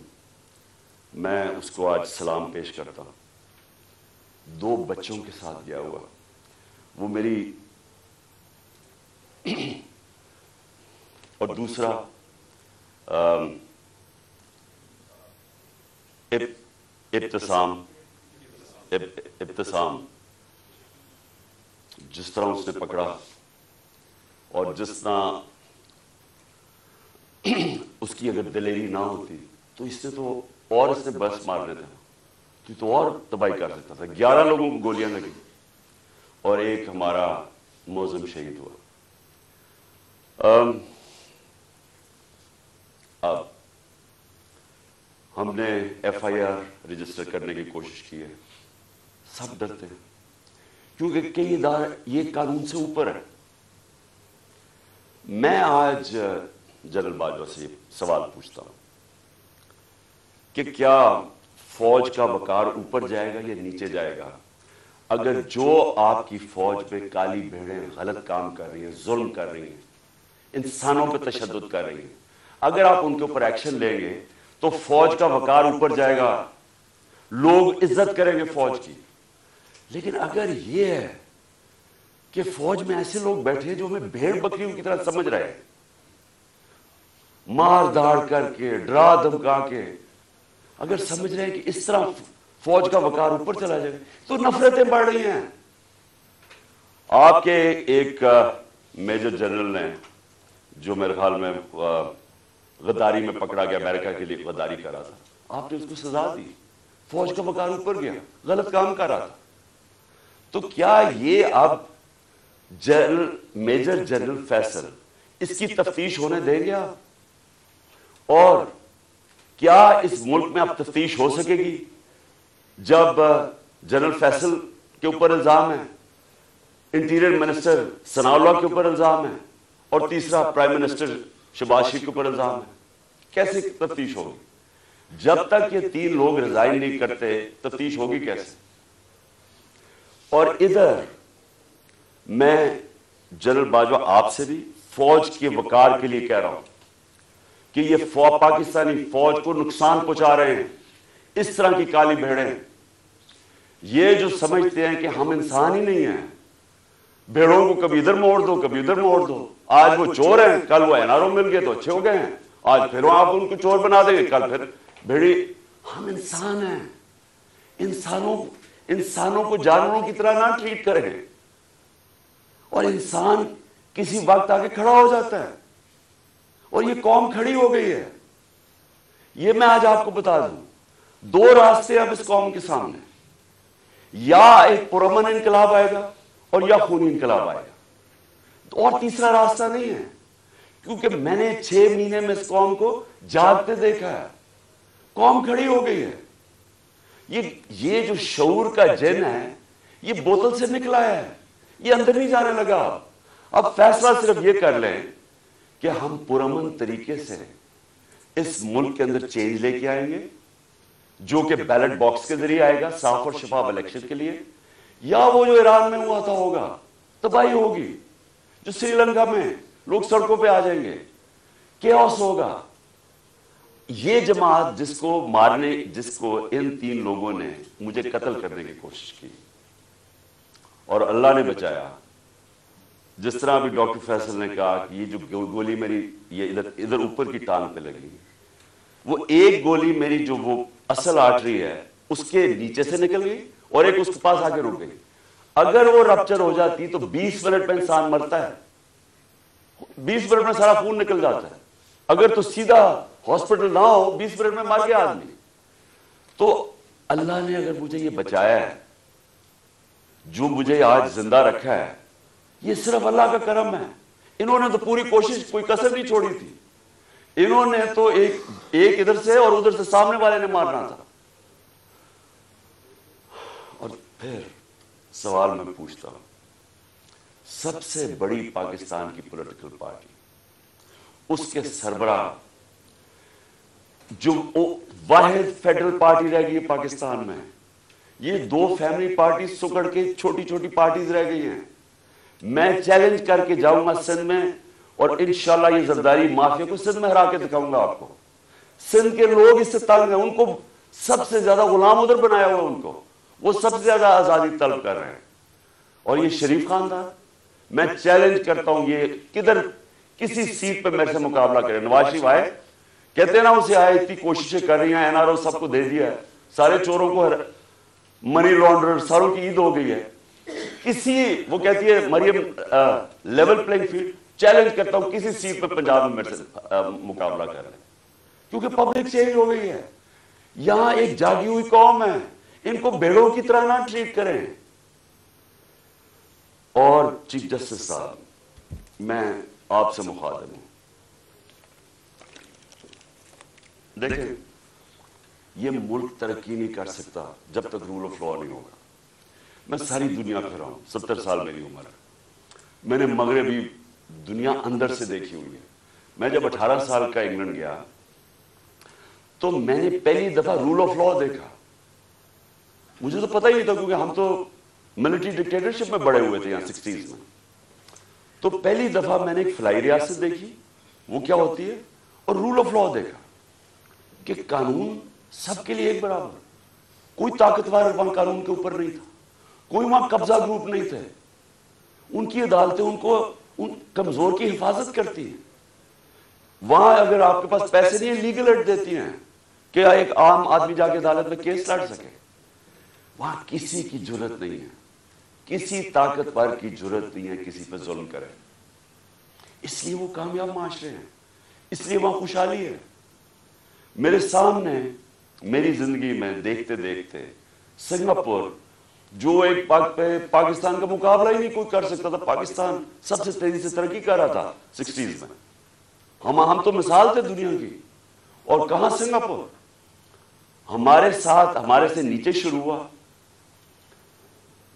میں اس کو آج سلام پیش کرتا ہوں، 2 بچوں کے ساتھ گیا ہوا. وہ میری اور دوسرا ابتسام، جس طرح اس نے پکڑا اور جس طرح اس کی اگر دلیری نہ ہوتی تو اس نے بس مار دیتا تو اور تباہی کر دیتا تھا. 11 لوگوں کو گولیاں لگی اور ایک ہمارا معظم شہید ہوا. اب ہم نے FIR رجسٹر کرنے کی کوشش کی ہے. سب ڈرتے ہیں کیونکہ کئی ادارے یہ قانون سے اوپر ہے. میں آج جنرل باجوہ سے سوال پوچھتا ہوں کہ کیا فوج کا وقار اوپر جائے گا یا نیچے جائے گا اگر جو آپ کی فوج پہ کالی بھیڑیں غلط کام کر رہی ہیں، ظلم کر رہی ہیں، انسانوں پہ تشدد کر رہی ہیں، اگر آپ ان کے اوپر ایکشن لیں گے تو فوج کا وقار اوپر جائے گا، لوگ عزت کریں گے فوج کی. لیکن اگر یہ ہے کہ فوج میں ایسے لوگ بیٹھے جو ہمیں بھیڑ بکریوں کی طرح سمجھ رہے ہیں، مار داڑ کر کے، ڈرا دھمکا کے اگر سمجھ رہے ہیں کہ اس طرح فوج کا وقار اوپر چلا جائے تو نفرتیں بڑھ رہی ہیں. آپ کے ایک میجر جنرل نے جو میرے خیال میں غداری میں پکڑا گیا، امریکہ کے لیے غداری کر رہا تھا، آپ نے اس کو سزا دی، فوج کا وقار اوپر گیا، غلط کام کر رہا تھا. تو کیا یہ اب میجر جنرل فیصل اس کی تفتیش ہونے دیں گے آپ؟ اور کیا اس ملک میں اب تفتیش ہو سکے گی جب جنرل فیصل کے اوپر الزام ہے، انٹیریئر منسٹر ثناء اللہ کے اوپر الزام ہے، اور تیسرا پرائم منسٹر شہباز شریف کے اوپر الزام ہے؟ کیسے تفتیش ہوگی؟ جب تک یہ 3 لوگ ریزائن نہیں کرتے تفتیش ہوگی کیسے؟ اور ادھر میں جنرل باجوہ آپ سے بھی فوج کے وقار کے لیے کہہ رہا ہوں کہ یہ پاکستانی فوج کو نقصان پہنچا رہے ہیں اس طرح کی کالی بھیڑیں. یہ جو سمجھتے ہیں کہ ہم انسان ہی نہیں ہیں، بھیڑوں کو کبھی ادھر موڑ دو کبھی ادھر موڑ دو، آج وہ چور ہیں کل وہ NRO مل گئے تو اچھے ہو گئے ہیں، آج پھر آپ ان کو چور بنا دیں گے کل پھر بھیڑی. ہم انسان ہیں، انسانوں کو جانوروں کی طرح نہ ٹریٹ کریں. اور انسان کسی وقت آگے کھڑا ہو جاتا ہے، اور یہ قوم کھڑی ہو گئی ہے. یہ میں آج آپ کو بتا دوں 2 راستے اب اس قوم کے سامنے، یا ایک پرامن انقلاب آئے گا اور یا خونی انقلاب آئے گا، اور تیسرا راستہ نہیں ہے. کیونکہ میں نے 6 مہینے میں اس قوم کو جاگتے دیکھا ہے، قوم کھڑی ہو گئی ہے. یہ جو شعور کا جن ہے یہ بوتل سے نکلا ہے، یہ اندر نہیں جانے لگا. اب فیصلہ صرف یہ کر لیں کہ ہم پرامن طریقے سے اس ملک کے اندر چینج لے کے آئیں گے جو کہ بیلٹ باکس کے ذریعے آئے گا صاف اور شفاف الیکشن کے لیے، یا وہ جو ایران میں ہوا تھا ہوگا، تباہی ہوگی، جو سری لنکا میں لوگ سڑکوں پہ آ جائیں گے، کیوس ہوگا. یہ جماعت جس کو ان 3 لوگوں نے مجھے قتل کرنے کی کوشش کی اور اللہ نے بچایا، جس طرح ابھی ڈاکٹر فیصل نے کہا کہ یہ جو گولی میری یہ ادھر اوپر کی ٹانگ پہ لگی، وہ ایک گولی میری جو وہ اصل آرٹری ہے اس کے نیچے سے نکل گئی اور ایک اس کے پاس آگے رک گئی. اگر وہ رپچر ہو جاتی تو 20 منٹ میں انسان مرتا ہے، 20 منٹ میں سارا خون نکل جاتا ہے. اگر تو سیدھا ہاسپٹل نہ ہو 20 منٹ میں مر گیا آدمی. تو اللہ نے اگر مجھے یہ بچایا ہے، جو مجھے آج زندہ رکھا ہے، یہ صرف اللہ کا کرم ہے. انہوں نے تو پوری کوشش کوئی کسر نہیں چھوڑی تھی. انہوں نے تو ایک ادھر سے اور ادھر سے سامنے والے نے مارنا تھا. اور پھر سوال میں پوچھتا ہوں، سب سے بڑی پاکستان کی پولیٹیکل پارٹی، اس کے سربراہ جو واحد فیڈرل پارٹی رہ گئی ہے پاکستان میں. یہ 2 فیملی پارٹی سکڑ کے چھوٹی چھوٹی پارٹیز رہ گئی ہیں. میں چیلنج کر کے جاؤں گا سندھ میں, اور انشاءاللہ یہ زرداری مافیا کو سندھ میں ہرا کے دکھاؤں گا آپ کو. سندھ کے لوگ اس سے تنگ ہیں, ان کو سب سے زیادہ غلام ادھر بنایا ہوا, ان کو وہ سب سے زیادہ آزادی طلب کر رہے ہیں. اور یہ شریف خاندان, میں چیلنج کرتا ہوں, یہ کدھر کسی سیٹ پہ میرے سے مقابلہ کرے. نواز شریف آئے, کہتے ہیں نا اسے آئے, اتنی کوششیں کر رہی ہیں, این آر او سب کو دے دیا ہے, سارے چوروں کو منی لانڈرر ساروں کی عید ہو گئی ہے. کسی وہ کہتی ہے مریم لیول پلینگ فیلڈ, چیلنج کرتا ہوں کسی سیٹ پہ پنجاب میں میرے سے مقابلہ کر رہے ہیں, کیونکہ پبلک چینج ہو گئی ہے. یہاں ایک جاگی ہوئی قوم ہے, ان کو بھیڑوں کی طرح نہ ٹریٹ کریں. اور چیف جسٹس صاحب, میں آپ سے مخاطب ہوں, دیکھیں یہ ملک ترقی نہیں کر سکتا جب تک رول آف لا نہیں ہوگا. میں ساری دنیا پھرا ہوں, 70 سال میری عمر ہے, میں نے مغربی دنیا اندر سے دیکھی ہوئی ہے. میں جب 18 سال کا انگلینڈ گیا تو میں نے پہلی دفعہ رول آف لا دیکھا. مجھے تو پتہ ہی نہیں تھا, کیونکہ ہم تو ملٹری ڈکٹیٹرشپ میں بڑے ہوئے تھے یہاں 60s میں. تو پہلی دفعہ میں نے ایک فلائی ریاست دیکھی, وہ کیا ہوتی ہے, اور رول آف لا دیکھا کہ قانون سب کے لیے ایک برابر. کوئی طاقتور وہاں قانون کے اوپر نہیں تھا, کوئی وہاں قبضہ گروپ نہیں تھے. ان کی عدالتیں ان کو ان کمزور کی حفاظت کرتی ہیں. وہاں اگر آپ کے پاس پیسے نہیں ہیں, لیگل ایڈ دیتی ہیں کہ ایک عام آدمی جا کے عدالت میں کیس لڑ سکے. وہاں کسی کی جرت نہیں ہے, کسی طاقتور کی جرت نہیں ہے کسی پہ ظلم کرے. اس لیے وہ کامیاب معاشرے ہیں, اس لیے وہاں خوشحالی ہے. میرے سامنے میری زندگی میں دیکھتے دیکھتے سنگاپور, جو ایک پاکستان کا مقابلہ ہی نہیں کوئی کر سکتا تھا, پاکستان سب سے تیزی سے ترقی کر رہا تھا 60s میں. ہم تو مثال تھے دنیا کی. اور کہاں سنگاپور ہمارے ساتھ, ہمارے سے نیچے شروع ہوا.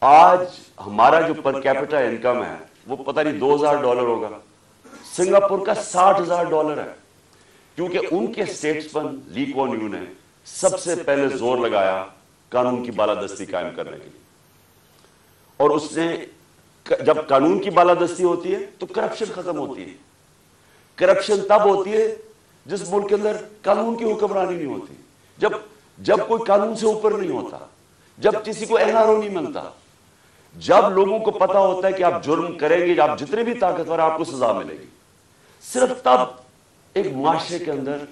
آج ہمارا جو پر کیپٹا انکم ہے وہ پتہ نہیں $2000 ہوگا, سنگاپور کا $60,000 ہے. کیونکہ ان کے اسٹیٹسمن لی کوان یو نے سب سے پہلے زور لگایا قانون کی بالادستی قائم کرنے کے لیے. اور اس نے, جب قانون کی بالادستی ہوتی ہے تو کرپشن ختم ہوتی ہے. کرپشن تب ہوتی ہے جس ملک کے اندر قانون کی حکمرانی نہیں ہوتی, جب کوئی قانون سے اوپر نہیں ہوتا, جب کسی کو این آر او نہیں ملتا, جب لوگوں کو پتا ہوتا ہے کہ آپ جرم کریں گے, آپ جتنے بھی طاقتور آپ کو سزا ملے گی. صرف تب ایک معاشرے کے اندر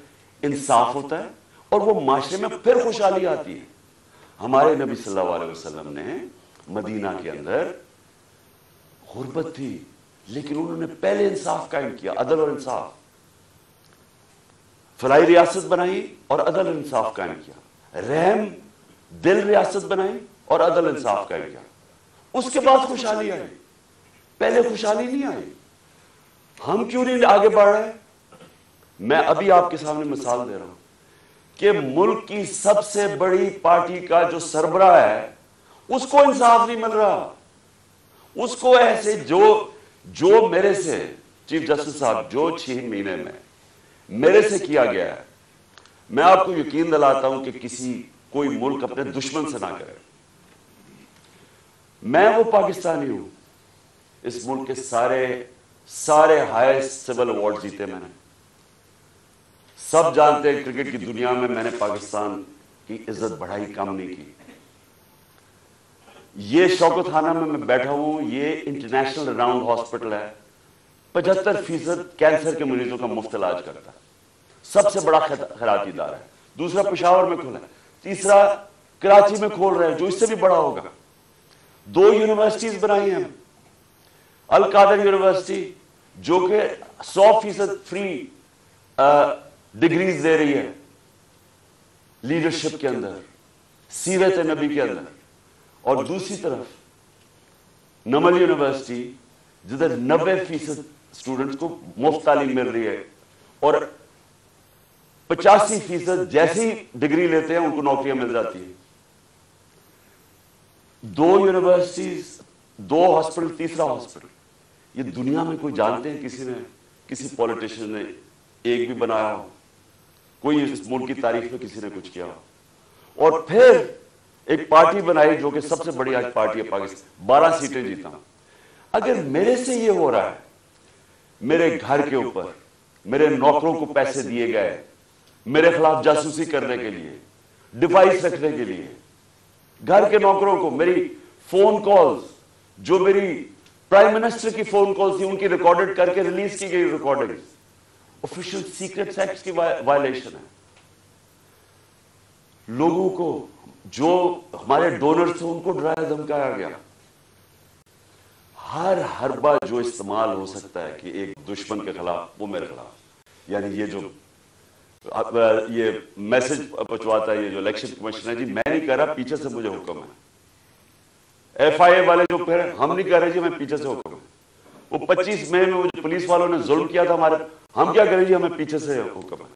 انصاف ہوتا ہے, اور وہ معاشرے میں پھر خوشحالی آتی ہے. ہمارے نبی صلی اللہ علیہ وسلم نے مدینہ کے اندر غربت تھی, لیکن انہوں نے پہلے انصاف قائم کیا, عدل اور انصاف. فلاحی ریاست بنائی اور عدل اور انصاف قائم کیا. رحم دل ریاست بنائی اور عدل انصاف قائم کیا. اس کے بعد خوشحالی آئی, پہلے خوشحالی نہیں آئی. ہم کیوں نہیں آگے بڑھ رہے؟ میں ابھی آپ کے سامنے مثال دے رہا ہوں کہ ملک کی سب سے بڑی پارٹی کا جو سربراہ ہے اس کو انصاف نہیں مل رہا. اس کو ایسے جو میرے سے چیف جسٹس صاحب جو 6 مہینے میں میرے سے کیا گیا ہے, میں آپ کو یقین دلاتا ہوں کہ کوئی ملک اپنے دشمن سے نہ کرے. میں وہ پاکستانی ہوں, اس ملک کے سارے ہائیسٹ سول ایوارڈ جیتے میں نے. سب جانتے ہیں کرکٹ کی دنیا میں نے پاکستان کی عزت بڑھائی, کم نہیں کی. یہ شوکت خانہ میں بیٹھا ہوں, یہ انٹرنیشنل راؤنڈ ہاسپٹل ہے, 75% کینسر کے مریضوں کا مفت علاج کرتا ہے, سب سے بڑا خیراتی ادارہ ہے. دوسرا پشاور میں کھولا ہے, تیسرا کراچی میں کھول رہے ہیں جو اس سے بھی بڑا ہوگا. 2 یونیورسٹیز بنائی ہیں, القادر یونیورسٹی جو کہ 100% فری ڈگریز دے رہی ہے لیڈرشپ کے اندر, سیرت نبی کے اندر, اور دوسری طرف نمل یونیورسٹی جدھر 90% اسٹوڈنٹس کو مفت تعلیم مل رہی ہے, اور 85% جیسی ڈگری لیتے ہیں ان کو نوکریاں مل جاتی ہیں. 2 یونیورسٹیز, 2 ہاسپٹل, تیسرا ہاسپٹل. یہ دنیا میں کوئی جانتے ہیں کسی پولیٹیشین نے ایک بھی بنایا ہو؟ کوئی اس ملک کی تاریخ میں کسی نے کچھ کیا ہو. اور پھر ایک پارٹی بنائی جو کہ سب سے بڑی آج پارٹی ہے پاکستان, 12 سیٹیں جیتا ہوں. اگر میرے سے یہ ہو رہا ہے, میرے گھر کے اوپر میرے نوکروں کو پیسے دیے گئے میرے خلاف جاسوسی کرنے کے لیے, ڈیوائس رکھنے کے لیے, گھر کے نوکروں کو میری فون کالز, جو میری پرائم منسٹر کی فون کال تھی ان کی ریکارڈڈ کر کے ریلیز کی گئی ریکارڈنگ, آفیشل سیکرٹس ایکٹ کی وائلیشن ہے. لوگوں کو جو ہمارے ڈونرز تھے ان کو ڈرایا دھمکایا گیا. ہر حربہ جو استعمال ہو سکتا ہے کہ ایک دشمن کے خلاف, وہ میرے خلاف. یعنی یہ جو یہ میسج پہنچواتا ہے یہ جو الیکشن کمیشن ہے, جی میں نہیں کہہ رہا, پیچھے سے مجھے حکم ہے. ایف آئی اے والے جو کہہ رہے ہم نہیں کہہ رہے جی ہمیں پیچھے سے حکم ہے. وہ 25 مئی میں وہ جو پولیس والوں نے ظلم کیا تھا ہمارے, ہم کیا کریں جی ہمیں پیچھے سے حکم ہے.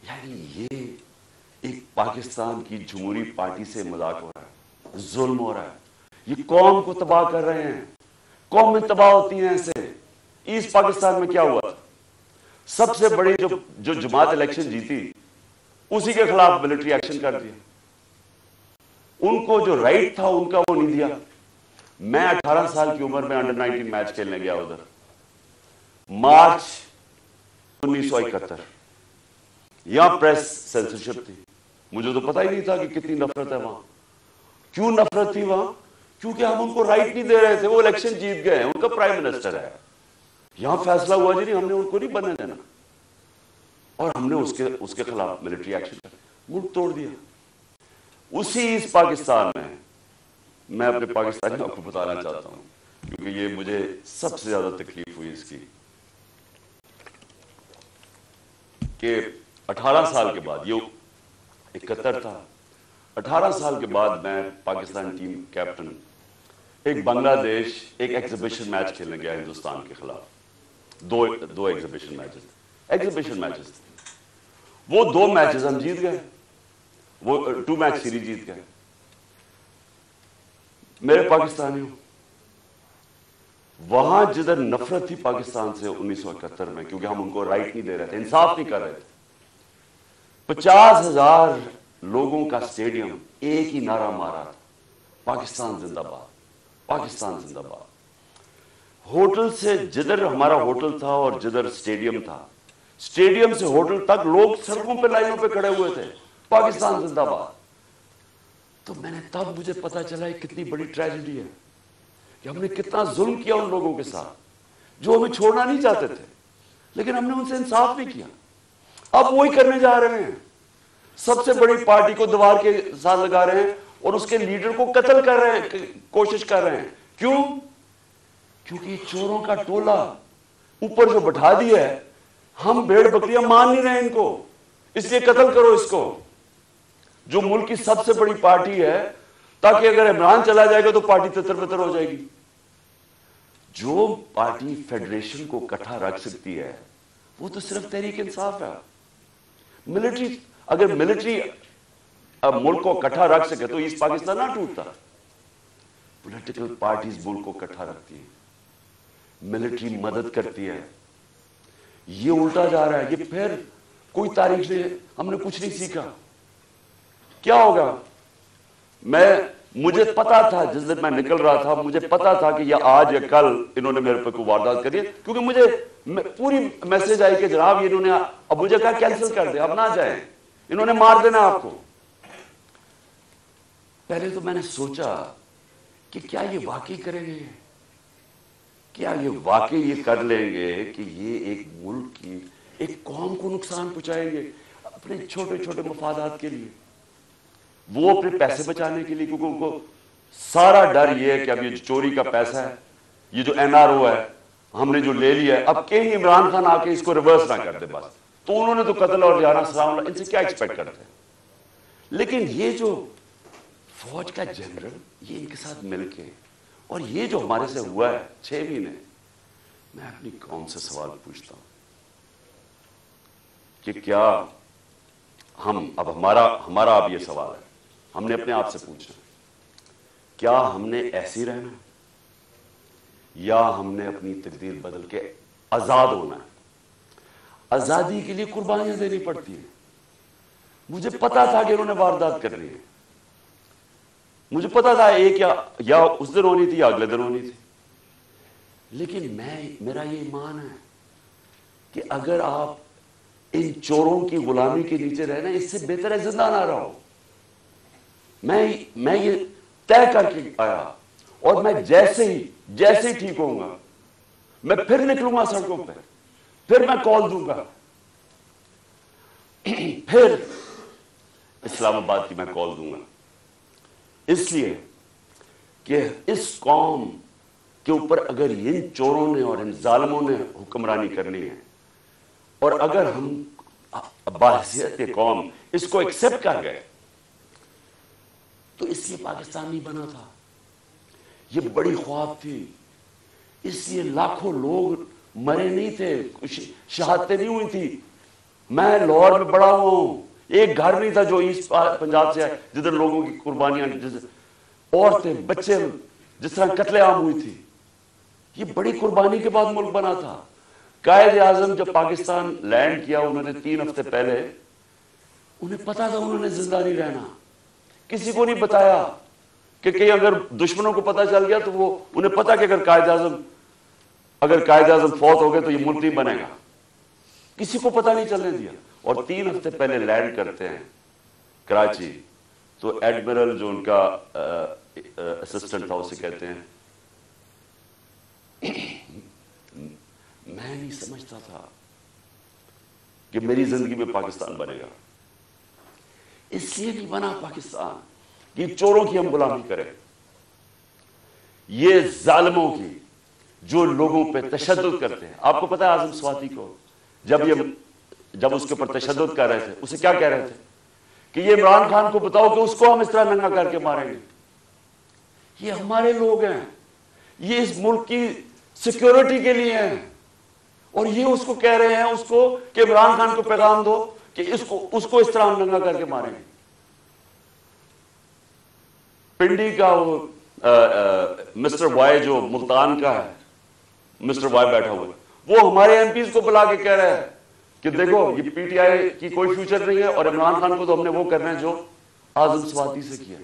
یعنی یہ ایک پاکستان کی جمہوری پارٹی سے مذاق ہو رہا ہے, ظلم ہو رہا ہے. یہ قوم کو تباہ کر رہے ہیں, قومیں تباہ ہوتی ہیں ایسے. ایسٹ پاکستان میں کیا ہوا تھا, سب سے بڑی جو جماعت الیکشن جیتی اسی کے خلاف ملٹری ایکشن کر دیا. ان کو جو رائٹ تھا ان کا وہ نہیں دیا. میں 18 سال کی عمر میں انڈر 19 میچ کھیلنے گیا ادھر, مارچ 1971. یہاں پریس سینسرشپ تھی, مجھے تو پتہ ہی نہیں تھا کہ کتنی نفرت ہے وہاں. کیوں نفرت تھی وہاں؟ کیونکہ ہم ان کو رائٹ نہیں دے رہے تھے. وہ الیکشن جیت گئے, ان کا پرائم منسٹر ہے. یہاں فیصلہ ہوا جی نہیں, ہم نے ان کو نہیں بننے دینا, اور ہم نے اس کے خلاف ملٹری ایکشن کر ملک توڑ دیا. اسی اس پاکستان میں اپنے پاکستانیوں کو بتانا چاہتا ہوں, کیونکہ یہ مجھے سب سے زیادہ تکلیف ہوئی اس کی, کہ 18 سال کے بعد, یہ 71 تھا, 18 سال کے بعد میں پاکستان ٹیم کیپٹن ایک بنگلہ دیش ایک ایگزیبیشن میچ کھیلنے گیا ہندوستان کے خلاف. دو ایگزیبیشن میچز تھے. وہ 2 میچز ہم جیت گئے, وہ 2 میچ سیریز جیت گئے. میرے پاکستانیوں, وہاں جدھر نفرت تھی پاکستان سے 1971 میں, کیونکہ ہم ان کو رائٹ نہیں دے رہے تھے, انصاف نہیں کر رہے تھے, 50,000 لوگوں کا اسٹیڈیم ایک ہی نعرہ مارا تھا, پاکستان زندہ باد, پاکستان زندہ باد. ہوٹل سے جدھر ہمارا ہوٹل تھا اور جدھر اسٹیڈیم تھا, اسٹیڈیم سے ہوٹل تک لوگ سڑکوں پہ لائنوں پہ کھڑے ہوئے تھے, پاکستان زندہ باد. تو میں نے تب مجھے پتا چلا یہ کتنی بڑی ٹریجڈی ہے, کہ ہم نے کتنا ظلم کیا ان لوگوں کے ساتھ جو ہمیں چھوڑنا نہیں چاہتے تھے, لیکن ہم نے ان سے انصاف نہیں کیا. اب وہی کرنے جا رہے ہیں, سب سے بڑی پارٹی کو دیوار کے ساتھ لگا رہے ہیں اور اس کے لیڈر کو قتل کر رہے ہیں, کوشش کر رہے ہیں. کیوں؟ کیونکہ چوروں کا ٹولہ اوپر جو بٹھا دیا ہے, ہم بھیڑ بکریاں مان نہیں رہے ان کو, اس لیے قتل کرو اس کو, جو ملک کی سب سے بڑی پارٹی ہے, تاکہ اگر عمران چلا جائے گا تو پارٹی تتر بتر ہو جائے گی. جو پارٹی فیڈریشن کو اکٹھا رکھ سکتی ہے وہ تو صرف تحریک انصاف ہے. ملٹری, اگر ملٹری ملک کو اکٹھا رکھ سکے تو ایسٹ پاکستان نہ ٹوٹتا. پولیٹیکل پارٹیز ملک کو اکٹھا رکھتی ہیں, ملٹری مدد کرتی ہے. یہ الٹا جا رہا ہے. یہ پھر کوئی تاریخ سے ہم نے کچھ نہیں سیکھا. کیا ہوگا؟ مجھے پتا تھا جس دن میں نکل رہا تھا, مجھے پتا تھا کہ یہ آج یا کل انہوں نے میرے پہ کوئی واردات کری ہے, کیونکہ مجھے پوری میسج آئی کہ جناب انہوں نے اب مجھے کہا کینسل کر دیں, اب نہ جائیں, انہوں نے مار دینا آپ کو. پہلے تو میں نے سوچا کہ کیا یہ واقعی کریں گے, کیا یہ واقعی یہ کر لیں گے کہ یہ ایک ملک کی ایک قوم کو نقصان پہنچائیں گے اپنے چھوٹے چھوٹے مفادات کے لیے, وہ اپنے پیسے بچانے کے لیے, کیونکہ ان کو سارا ڈر یہ ہے کہ اب یہ چوری کا پیسہ ہے, یہ جو NRO ہے ہم نے جو لے لیا ہے, اب کہیں عمران خان آ کے اس کو ریورس نہ کر دے بس. تو انہوں نے تو قتل اور جانا سلام اللہ, ان سے کیا ایکسپیکٹ کرتے ہیں. لیکن یہ جو فوج کا جنرل, یہ ان کے ساتھ مل کے, اور یہ جو ہمارے سے ہوا ہے 6 مہینے, میں اپنی قوم سے سوال پوچھتا ہوں کہ کیا ہم, اب ہمارا اب یہ سوال ہے, ہم نے اپنے آپ سے پوچھنا, کیا ہم نے ایسی رہنا یا ہم نے اپنی تقدیر بدل کے آزاد ہونا ہے؟ آزادی کے لیے قربانیاں دینی پڑتی ہیں. مجھے پتا تھا کہ انہوں نے واردات کرنی ہے. مجھے پتا تھا ایک یا اس دن ہونی تھی یا اگلے دن ہونی تھی. لیکن میرا یہ ایمان ہے کہ اگر آپ ان چوروں کی غلامی کے نیچے رہنا، اس سے بہتر ہے زندہ نہ رہو. میں یہ طے کر کے آیا، اور میں جیسے ہی ٹھیک ہوں گا میں پھر نکلوں گا سڑکوں پہ، پھر میں کال دوں گا، پھر اسلام آباد کی میں کال دوں گا. اس لیے کہ اس قوم کے اوپر اگر ان چوروں نے اور ان ظالموں نے حکمرانی کرنی ہے، اور اگر ہم بحیثیت قوم اس کو ایکسپٹ کر گئے، تو اس لیے پاکستان نہیں بنا تھا. یہ بڑی خواب تھی، اس لیے لاکھوں لوگ مرے نہیں تھے، شہادتیں نہیں ہوئی تھی. میں لاہور میں بڑا ہوں، ایک گھر نہیں تھا جو ایسٹ پنجاب سے ہے جدھر لوگوں کی قربانیاں، عورتیں بچے جس طرح قتل عام ہوئی تھی. یہ بڑی قربانی کے بعد ملک بنا تھا. قائد اعظم جب پاکستان لینڈ کیا، انہوں نے 3 ہفتے پہلے، انہیں پتا تھا انہوں نے زندہ نہیں رہنا. کسی کو نہیں بتایا کہ کہیں اگر دشمنوں کو پتا چل گیا تو وہ انہیں پتا کہ اگر قائد اعظم فوت ہو گئے تو یہ ملک نہیں بنے گا. کسی کو پتا نہیں چلنے دیا. اور 3 ہفتے پہلے لینڈ کرتے ہیں کراچی، تو ایڈمرل جو ان کا اسسٹنٹ تھا اسے کہتے ہیں میں نہیں سمجھتا تھا کہ میری زندگی میں پاکستان بنے گا. اس لیے نہیں بنا پاکستان کہ چوروں کی ہم غلامی کریں، یہ ظالموں کی جو لوگوں پہ تشدد کرتے ہیں. آپ کو پتا ہے اعظم سواتی کو جب اس کے اوپر تشدد کر رہے تھے، اسے کیا کہہ رہے تھے کہ یہ عمران خان کو بتاؤ کہ اس کو ہم اس طرح ننگا کر کے ماریں گے. یہ ہمارے لوگ ہیں، یہ اس ملک کی سیکیورٹی کے لیے ہیں، اور یہ اس کو کہہ رہے ہیں اس کو کہ عمران خان کو پیغام دو کہ اس کو اس طرح ہم ننگا کر کے ماریں گے. پنڈی کا وہ مسٹر وائی جو ملتان کا ہے، مسٹر وائی بیٹھا ہوا ہے، وہ ہمارے ایم پیز کو بلا کے کہہ رہا ہے کہ دیکھو یہ پی ٹی آئی کی کوئی فیوچر نہیں ہے، اور عمران خان کو تو ہم نے وہ کرنا ہے جو اعظم سواتی سے کیا.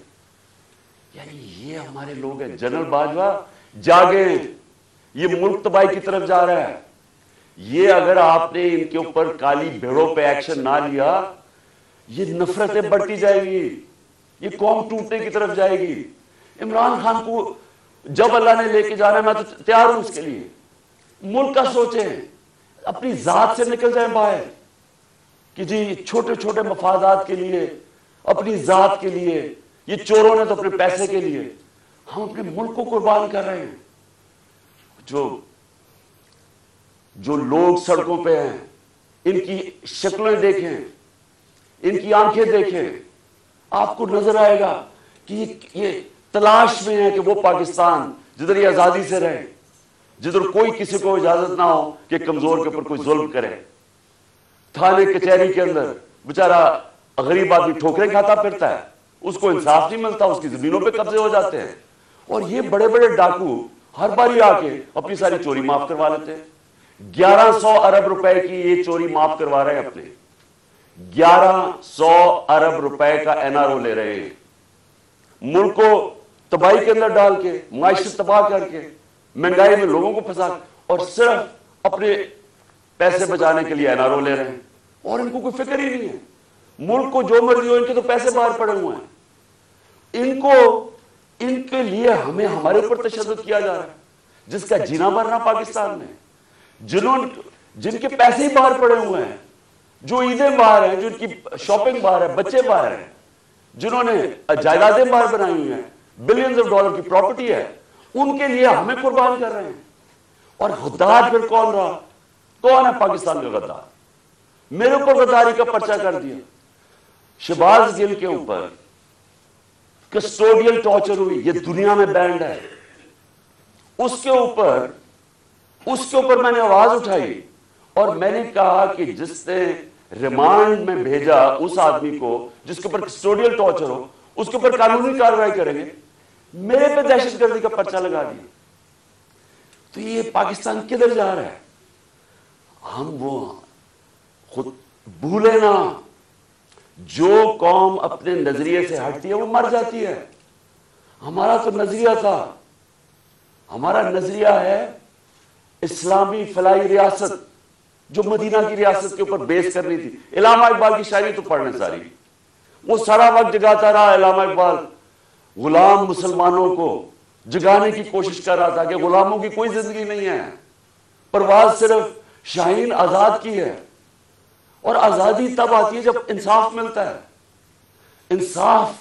یعنی یہ ہمارے لوگ ہیں. جنرل باجوہ جاگیں، یہ ملک تباہی کی طرف جا رہا ہے. یہ اگر آپ نے ان کے اوپر کالی بھیڑوں پہ ایکشن نہ لیا، یہ نفرتیں بڑھتی جائیں گی، یہ قوم ٹوٹنے کی طرف جائے گی. عمران خان کو جب اللہ نے لے کے جانا ہے میں تو تیار ہوں اس کے لیے. ملک کا سوچیں، اپنی ذات سے نکل جائیں باہر کہ جی چھوٹے چھوٹے مفادات کے لیے، اپنی ذات کے لیے. یہ چوروں نے تو اپنے پیسے کے لیے، ہم اپنے ملک کو قربان کر رہے ہیں. جو لوگ سڑکوں پہ ہیں، ان کی شکلیں دیکھیں، ان کی آنکھیں دیکھیں، آپ کو نظر آئے گا کہ یہ تلاش میں ہے کہ وہ پاکستان جدھر یہ آزادی سے رہے، جدھر کوئی کسی کو اجازت نہ ہو کہ کمزور کے اوپر کوئی ظلم کرے. تھانے کچہری کے اندر بیچارہ غریب آدمی ٹھوکریں کھاتا پھرتا ہے، اس کو انصاف نہیں ملتا، اس کی زمینوں پہ قبضے ہو جاتے ہیں. اور یہ بڑے بڑے ڈاکو ہر باری آ کے اپنی ساری چوری معاف کروا لیتے ہیں. 1100 ارب روپے کی یہ چوری معاف کروا رہے ہیں اپنے. 1100 ارب روپے کا این آر او لے رہے ہیں، ملک کو تباہی کے اندر ڈال کے، معیشت تباہ کر کے، مہنگائی میں لوگوں کو پھنسا، اور صرف اپنے پیسے بچانے کے لیے این آر او لے رہے ہیں. اور ان کو کوئی فکر ہی نہیں ہے. ملک کو جو مرضی ہو، ان کے تو پیسے باہر پڑے ہوئے ہیں. ان کے لیے ہمارے اوپر تشدد کیا جا رہا ہے، جس کا جینا مرنا پاکستان میں، جن کے پیسے ہی باہر پڑے ہوئے ہیں، جو عیدیں باہر ہیں، جن کی شاپنگ باہر ہے، بچے باہر ہیں، جنہوں نے جائیدادیں باہر بنائی ہوئی ہیں، بلینز آف ڈالر کی پراپرٹی ہے، ان کے لیے ہمیں قربان کر رہے ہیں. اور غدار پھر کون رہا؟ کون ہے پاکستان کا غدار؟ میرے اوپر غداری کا پرچہ کر دیا. شہباز گل کے اوپر کسٹوڈیل ٹارچر ہوئی، یہ دنیا میں بینڈ ہے. اس کے اوپر میں نے آواز اٹھائی، اور میں نے کہا کہ جس نے ریمانڈ میں بھیجا اس آدمی کو جس کے اوپر کسٹوڈیل ٹارچر ہو، اس کے اوپر قانونی کارروائی کریں گے. میرے پہ دہشت گردی کا پرچہ لگا دیا. تو یہ پاکستان کدھر جا رہا ہے؟ ہم وہ خود بھولے نا، جو قوم اپنے نظریے سے ہٹتی ہے وہ مر جاتی ہے. ہمارا تو نظریہ تھا، ہمارا نظریہ ہے اسلامی فلاحی ریاست جو مدینہ کی ریاست کے اوپر بیس کرنی تھی. علامہ اقبال کی شاعری تو پڑھنے ساری، وہ سارا وقت جگاتا رہا علامہ اقبال، غلام مسلمانوں کو جگانے کی کوشش کر رہا تھا کہ غلاموں کی کوئی زندگی نہیں ہے، پرواز صرف شاہین آزاد کی ہے. اور آزادی تب آتی ہے جب انصاف ملتا ہے. انصاف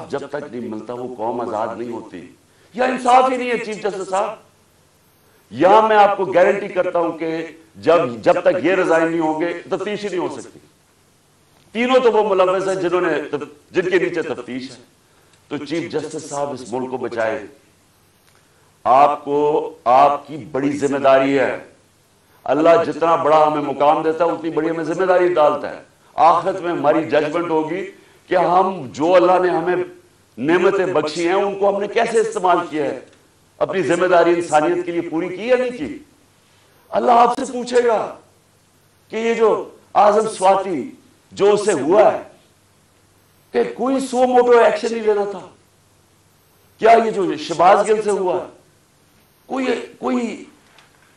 جب تک نہیں ملتا وہ قوم آزاد نہیں ہوتی. یا انصاف ہی نہیں ہے چیف جسٹس صاحب، یا میں آپ کو گارنٹی کرتا ہوں کہ جب تک یہ ریزائن نہیں ہوں گے تفتیش ہی نہیں ہو سکتی. تینوں تو وہ ملوث ہیں جن کے نیچے تفتیش ہے. تو چیف جسٹس صاحب اس ملک کو بچائے. آپ کی بڑی ذمہ داری ہے. اللہ جتنا بڑا ہمیں مقام دیتا ہے اتنی بڑی ہمیں ذمہ داری ڈالتا ہے. آخرت میں ہماری ججمنٹ ہوگی کہ ہم جو اللہ نے ہمیں نعمتیں بخشی ہیں ان کو ہم نے کیسے استعمال کیا ہے، اپنی ذمہ داری انسانیت کے لیے پوری کی یا نہیں کی. اللہ آپ سے پوچھے گا کہ یہ جو اعظم سواتی جو اس سے ہوا ہے کہ کوئی سو موٹو ایکشن نہیں لینا تھا. کیا یہ جو شہباز گل سے ہوا ہے کوئی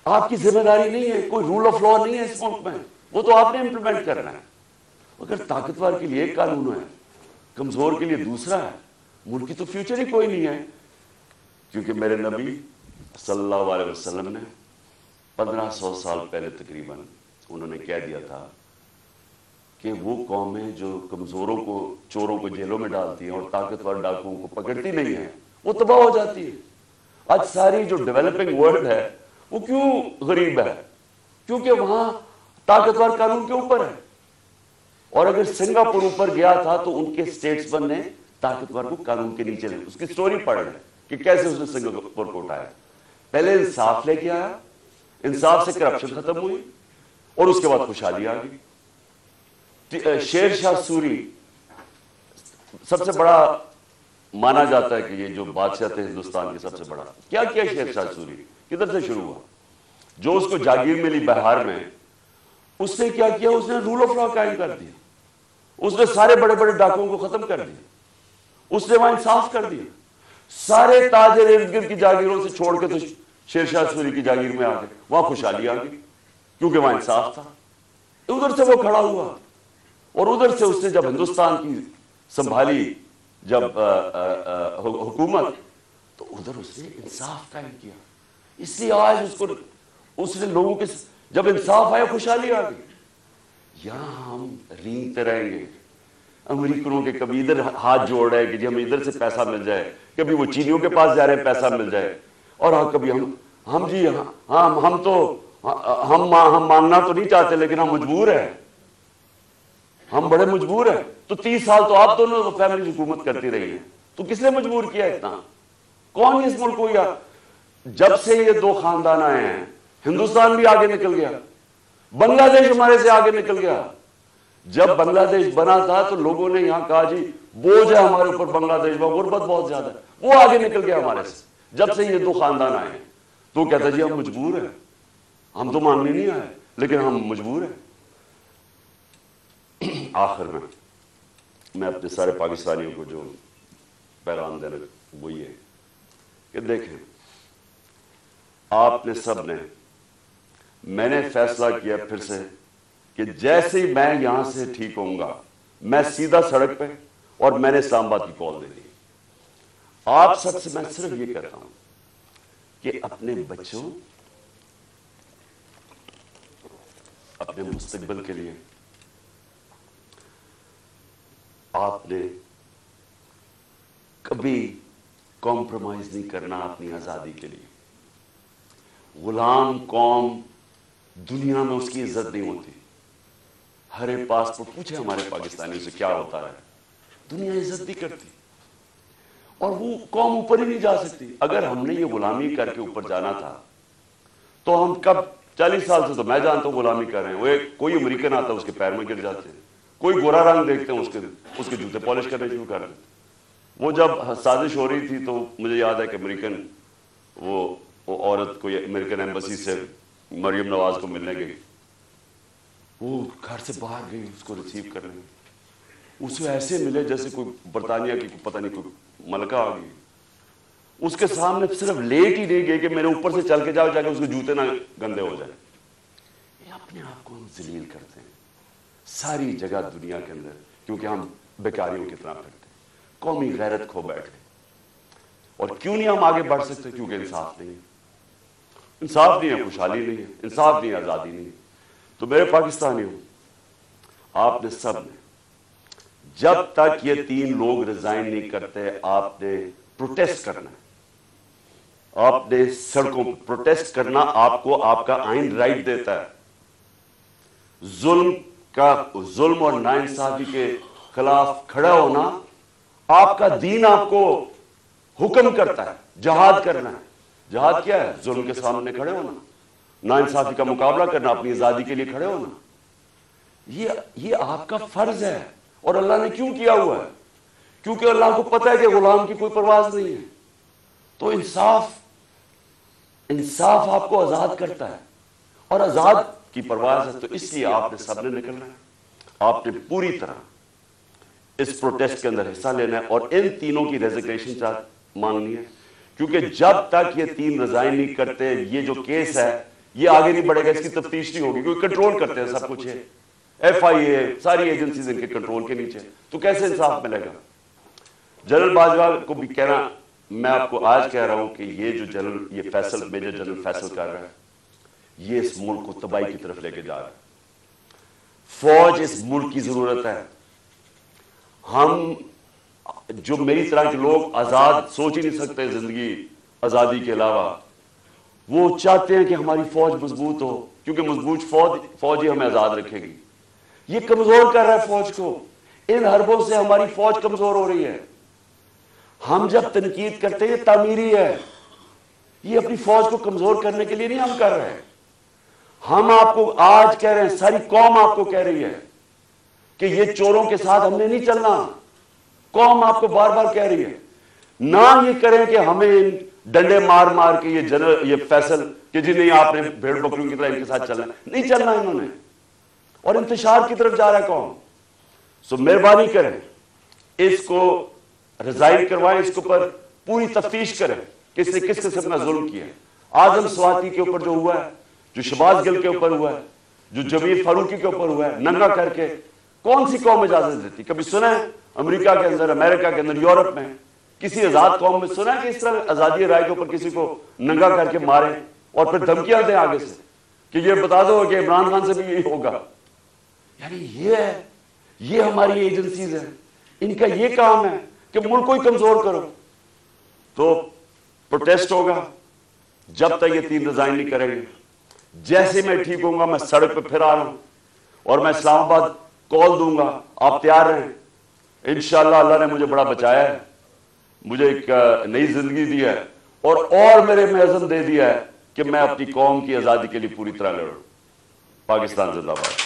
آپ کی ذمہ داری نہیں ہے، کوئی رول آف لا نہیں ہے اس ملک میں، وہ تو آپ نے امپلیمنٹ کرنا ہے. اگر طاقتور کے لیے ایک قانون ہے، کمزور کے لیے دوسرا ہے، ملک کی تو فیوچر ہی کوئی نہیں ہے. کیونکہ میرے نبی صلی اللہ علیہ وسلم نے 1500 سال پہلے تقریباً انہوں نے کہہ دیا تھا کہ وہ قومیں جو کمزوروں کو، چوروں کو جیلوں میں ڈالتی ہیں اور طاقتور ڈاکوؤں کو پکڑتی نہیں ہیں وہ تباہ ہو جاتی ہے. آج ساری جو ڈیولپنگ ورلڈ ہے وہ کیوں غریب ہے؟ کیونکہ وہاں طاقتور قانون کے اوپر ہے. اور اگر سنگاپور اوپر گیا تھا تو ان کے سٹیٹس نے طاقتور کو قانون کے نیچے لے. اس کی سٹوری پڑھ لیں کہ کیسے اس نے سنگاپور کو اٹھایا. پہلے انصاف لے کے آیا، انصاف سے کرپشن ختم ہوئی اور اس کے بعد خوشحالی آ گئی. شیر شاہ سوری سب سے بڑا مانا جاتا ہے کہ یہ جو بادشاہ تھے ہندوستان کے سب سے بڑا. کیا کیا شیر شاہ سوری؟ کدھر سے شروع ہوا؟ جو اس کو جاگیر ملی بہار میں، اس نے کیا کیا؟ اس نے رول آف لا قائم کر دیا. اس نے سارے بڑے بڑے ڈاکوؤں کو ختم کر دیا. اس نے وہاں انصاف کر دیا. سارے تاجر ارد گرد کی جاگیروں سے چھوڑ کے تو شیر شاہ سوری کی جاگیر میں آ گئے. وہاں خوشحالی آ گئی کیونکہ وہاں انصاف تھا. ادھر سے وہ کھڑا ہوا اور ادھر سے اس نے جب ہندوستان کی سنبھالی جب حکومت، تو ادھر اس نے انصاف قائم کیا. اس لیے آج اس نے لوگوں کے جب انصاف آیا خوشحالی آ گئی. یہاں ہم رینگتے رہیں گے امریکنوں کے، کبھی ادھر ہاتھ جوڑ رہے ہیں کہ جی ہمیں ادھر سے پیسہ مل جائے، کبھی وہ چینیوں کے پاس جا رہے ہیں پیسہ مل جائے، اور کبھی ہم مانگنا تو نہیں چاہتے لیکن ہم مجبور ہیں، ہم بڑے مجبور ہیں. تو 30 سال تو آپ دونوں فیملی حکومت کرتی رہی ہیں، تو کس نے مجبور کیا اتنا؟ کون اس ملک کو؟ یا جب سے یہ دو خاندان آئے ہیں ہندوستان بھی آگے نکل گیا، بنگلہ دیش ہمارے سے آگے نکل گیا. جب بنگلہ دیش بنا تھا تو لوگوں نے یہاں کہا جی بوجھ ہے ہمارے اوپر بنگلہ دیش میں، غربت بہت زیادہ ہے. وہ آگے نکل گیا ہمارے سے. جب سے یہ دو خاندان آئے ہیں تو کہتا جی ہم مجبور ہیں، ہم تو مانگنے نہیں آئے لیکن ہم مجبور ہیں. آخر میں اپنے سارے پاکستانیوں کو جو پیغام دینا وہ یہ ہے کہ دیکھیں، آپ نے سب نے، میں نے فیصلہ کیا پھر سے کہ جیسے ہی میں یہاں سے ٹھیک ہوں گا میں سیدھا سڑک پہ، اور میں نے اسلام آباد کی کال دے دی. آپ سب سے میں صرف یہ کہتا ہوں کہ اپنے بچوں، اپنے مستقبل کے لیے آپ نے کبھی کمپرومائز نہیں کرنا اپنی آزادی کے لیے. غلام قوم دنیا میں اس کی عزت نہیں ہوتی. ہر ایک پاسپورٹ پوچھے ہمارے پاکستانیوں سے کیا ہوتا ہے، دنیا عزت نہیں کرتی اور وہ قوم اوپر ہی نہیں جا سکتی. اگر ہم نے یہ غلامی کر کے اوپر جانا تھا تو ہم کب 40 سال سے تو میں جانتا ہوں غلامی کر رہے ہیں. وہ کوئی امریکن آتا ہے اس کے پیر میں گر جاتے ہیں، کوئی گورا رنگ دیکھتے ہیں اس کے جوتے پالش کرنے شروع کر دیتے. وہ جب سازش ہو رہی تھی تو مجھے یاد ہے کہ امریکن وہ عورت کو امریکن ایمبسی سے مریم نواز کو ملنے گئی وہ گھر سے باہر گئی اس کو ریسیو کرنے میں، اسے ایسے ملے جیسے کوئی برطانیہ کی پتہ نہیں کوئی ملکہ آ گئی. اس کے سامنے صرف لیٹ ہی نہیں گئے کہ میرے اوپر سے چل کے جاؤ کے اس کے جوتے نہ گندے ہو جائیں. یہ اپنے آپ کو ہم ذلیل کرتے ہیں ساری جگہ دنیا کے اندر، کیونکہ ہم بیکاریوں کی طرح پھرتے ہیں، قومی غیرت کھو بیٹھے. اور کیوں نہیں ہم آگے بڑھ سکتے؟ کیونکہ انصاف نہیں ہے. انصاف نہیں ہے، خوشحالی نہیں ہے، انصاف نہیں ہے، آزادی نہیں ہے. تو میرے پاکستانیوں، آپ نے سب نے جب تک یہ 3 لوگ ریزائن نہیں کرتے آپ نے پروٹیسٹ کرنا ہے. آپ نے سڑکوں پر پروٹیسٹ کرنا، آپ کو آپ کا آئین رائٹ دیتا ہے. ظلم اور ناانصافی کے خلاف کھڑا ہونا آپ کا دین آپ کو حکم کرتا ہے. جہاد کرنا ہے. جہاد کیا ہے؟ ظلم کے سامنے کھڑے ہونا، ناانصافی کا مقابلہ کرنا، اپنی آزادی کے لیے کھڑے ہونا. یہ آپ کا فرض ہے. اور اللہ نے کیوں کیا ہوا ہے؟ کیونکہ اللہ کو پتہ ہے کہ غلام کی کوئی پرواز نہیں ہے. تو انصاف آپ کو آزاد کرتا ہے، اور آزاد کی پرواز ہے. تو اس لیے آپ نے سب نے نکلنا ہے، آپ نے پوری طرح اس پروٹیسٹ کے اندر حصہ لینا ہے، اور ان تینوں کی ریزگنیشن مانگنی ہے. کیونکہ جب تک یہ 3 ریزائن نہیں کرتے، یہ جو کیس ہے یہ آگے نہیں بڑھے گا، اس کی تفتیش نہیں ہوگی، کیونکہ کنٹرول کرتے ہیں سب کچھ ہے. FIA ساری ایجنسیز ان کے کنٹرول کے نیچے، تو کیسے انصاف ملے گا؟ جنرل باجوہ کو بھی کہنا، میں آپ کو آج کہہ رہا ہوں کہ یہ جو یہ فیصل میجر جنرل فیصل کر رہا ہے، یہ اس ملک کو تباہی کی طرف لے کے جا رہا ہے. فوج اس ملک کی ضرورت ہے. ہم جو میری طرح کے لوگ آزاد سوچ ہی نہیں سکتے زندگی آزادی کے علاوہ، وہ چاہتے ہیں کہ ہماری فوج مضبوط ہو، کیونکہ مضبوط فوج ہی ہمیں آزاد رکھے گی. یہ کمزور کر رہا ہے فوج کو. ان حربوں سے ہماری فوج کمزور ہو رہی ہے. ہم جب تنقید کرتے ہیں یہ تعمیری ہے، یہ اپنی فوج کو کمزور کرنے کے لیے نہیں ہم کر رہے ہیں. ہم آپ کو آج کہہ رہے ہیں، ساری قوم آپ کو کہہ رہی ہے کہ یہ چوروں کے ساتھ ہم نے نہیں چلنا. قوم آپ کو بار بار کہہ رہی ہے. نہ یہ کریں کہ ہمیں ڈنڈے مار مار کے یہ فیصل کہ جی نہیں آپ نے بھیڑ بکریوں کی طرح ان کے ساتھ چلنا، نہیں چلنا انہوں نے، اور انتشار کی طرف جا رہا ہے قوم. سو مہربانی کریں، اس کو ریزائن کروائیں، اس کے اوپر پوری تفتیش کریں کہ اس نے کس قسم کا ظلم کیا ہے. اعظم سواتی کے اوپر جو ہوا ہے، جو شہباز گل کے اوپر ہوا ہے، جو جمیل فاروقی کے اوپر ہوا ہے، ننگا کر کے کون سی قوم اجازت دیتی؟ کبھی سنا ہے امریکہ کے اندر، امریکہ کے اندر، یورپ میں کسی آزاد قوم میں سنا ہے کہ اس طرح آزادی رائے کے اوپر کسی کو ننگا کر کے مارے اور پھر دھمکیاں دیں آگے سے کہ یہ بتا دو کہ عمران خان سے بھی یہی ہوگا؟ یعنی یہ ہماری ایجنسیز ہیں، ان کا یہ کام ہے کہ ملک کو ہی کمزور کرو. تو پروٹیسٹ ہوگا جب تک یہ 3 ریزائن نہیں کریں گے. جیسے میں ٹھیک ہوں گا میں سڑک پہ پھر آ رہا ہوں، اور میں اسلام آباد کال دوں گا. آپ تیار رہیں. انشاءاللہ اللہ نے مجھے بڑا بچایا ہے، مجھے ایک نئی زندگی دی ہے، اور میرے میں عزم دے دیا ہے کہ میں اپنی قوم کی آزادی کے لیے پوری طرح لڑوں. پاکستان زندہ باد.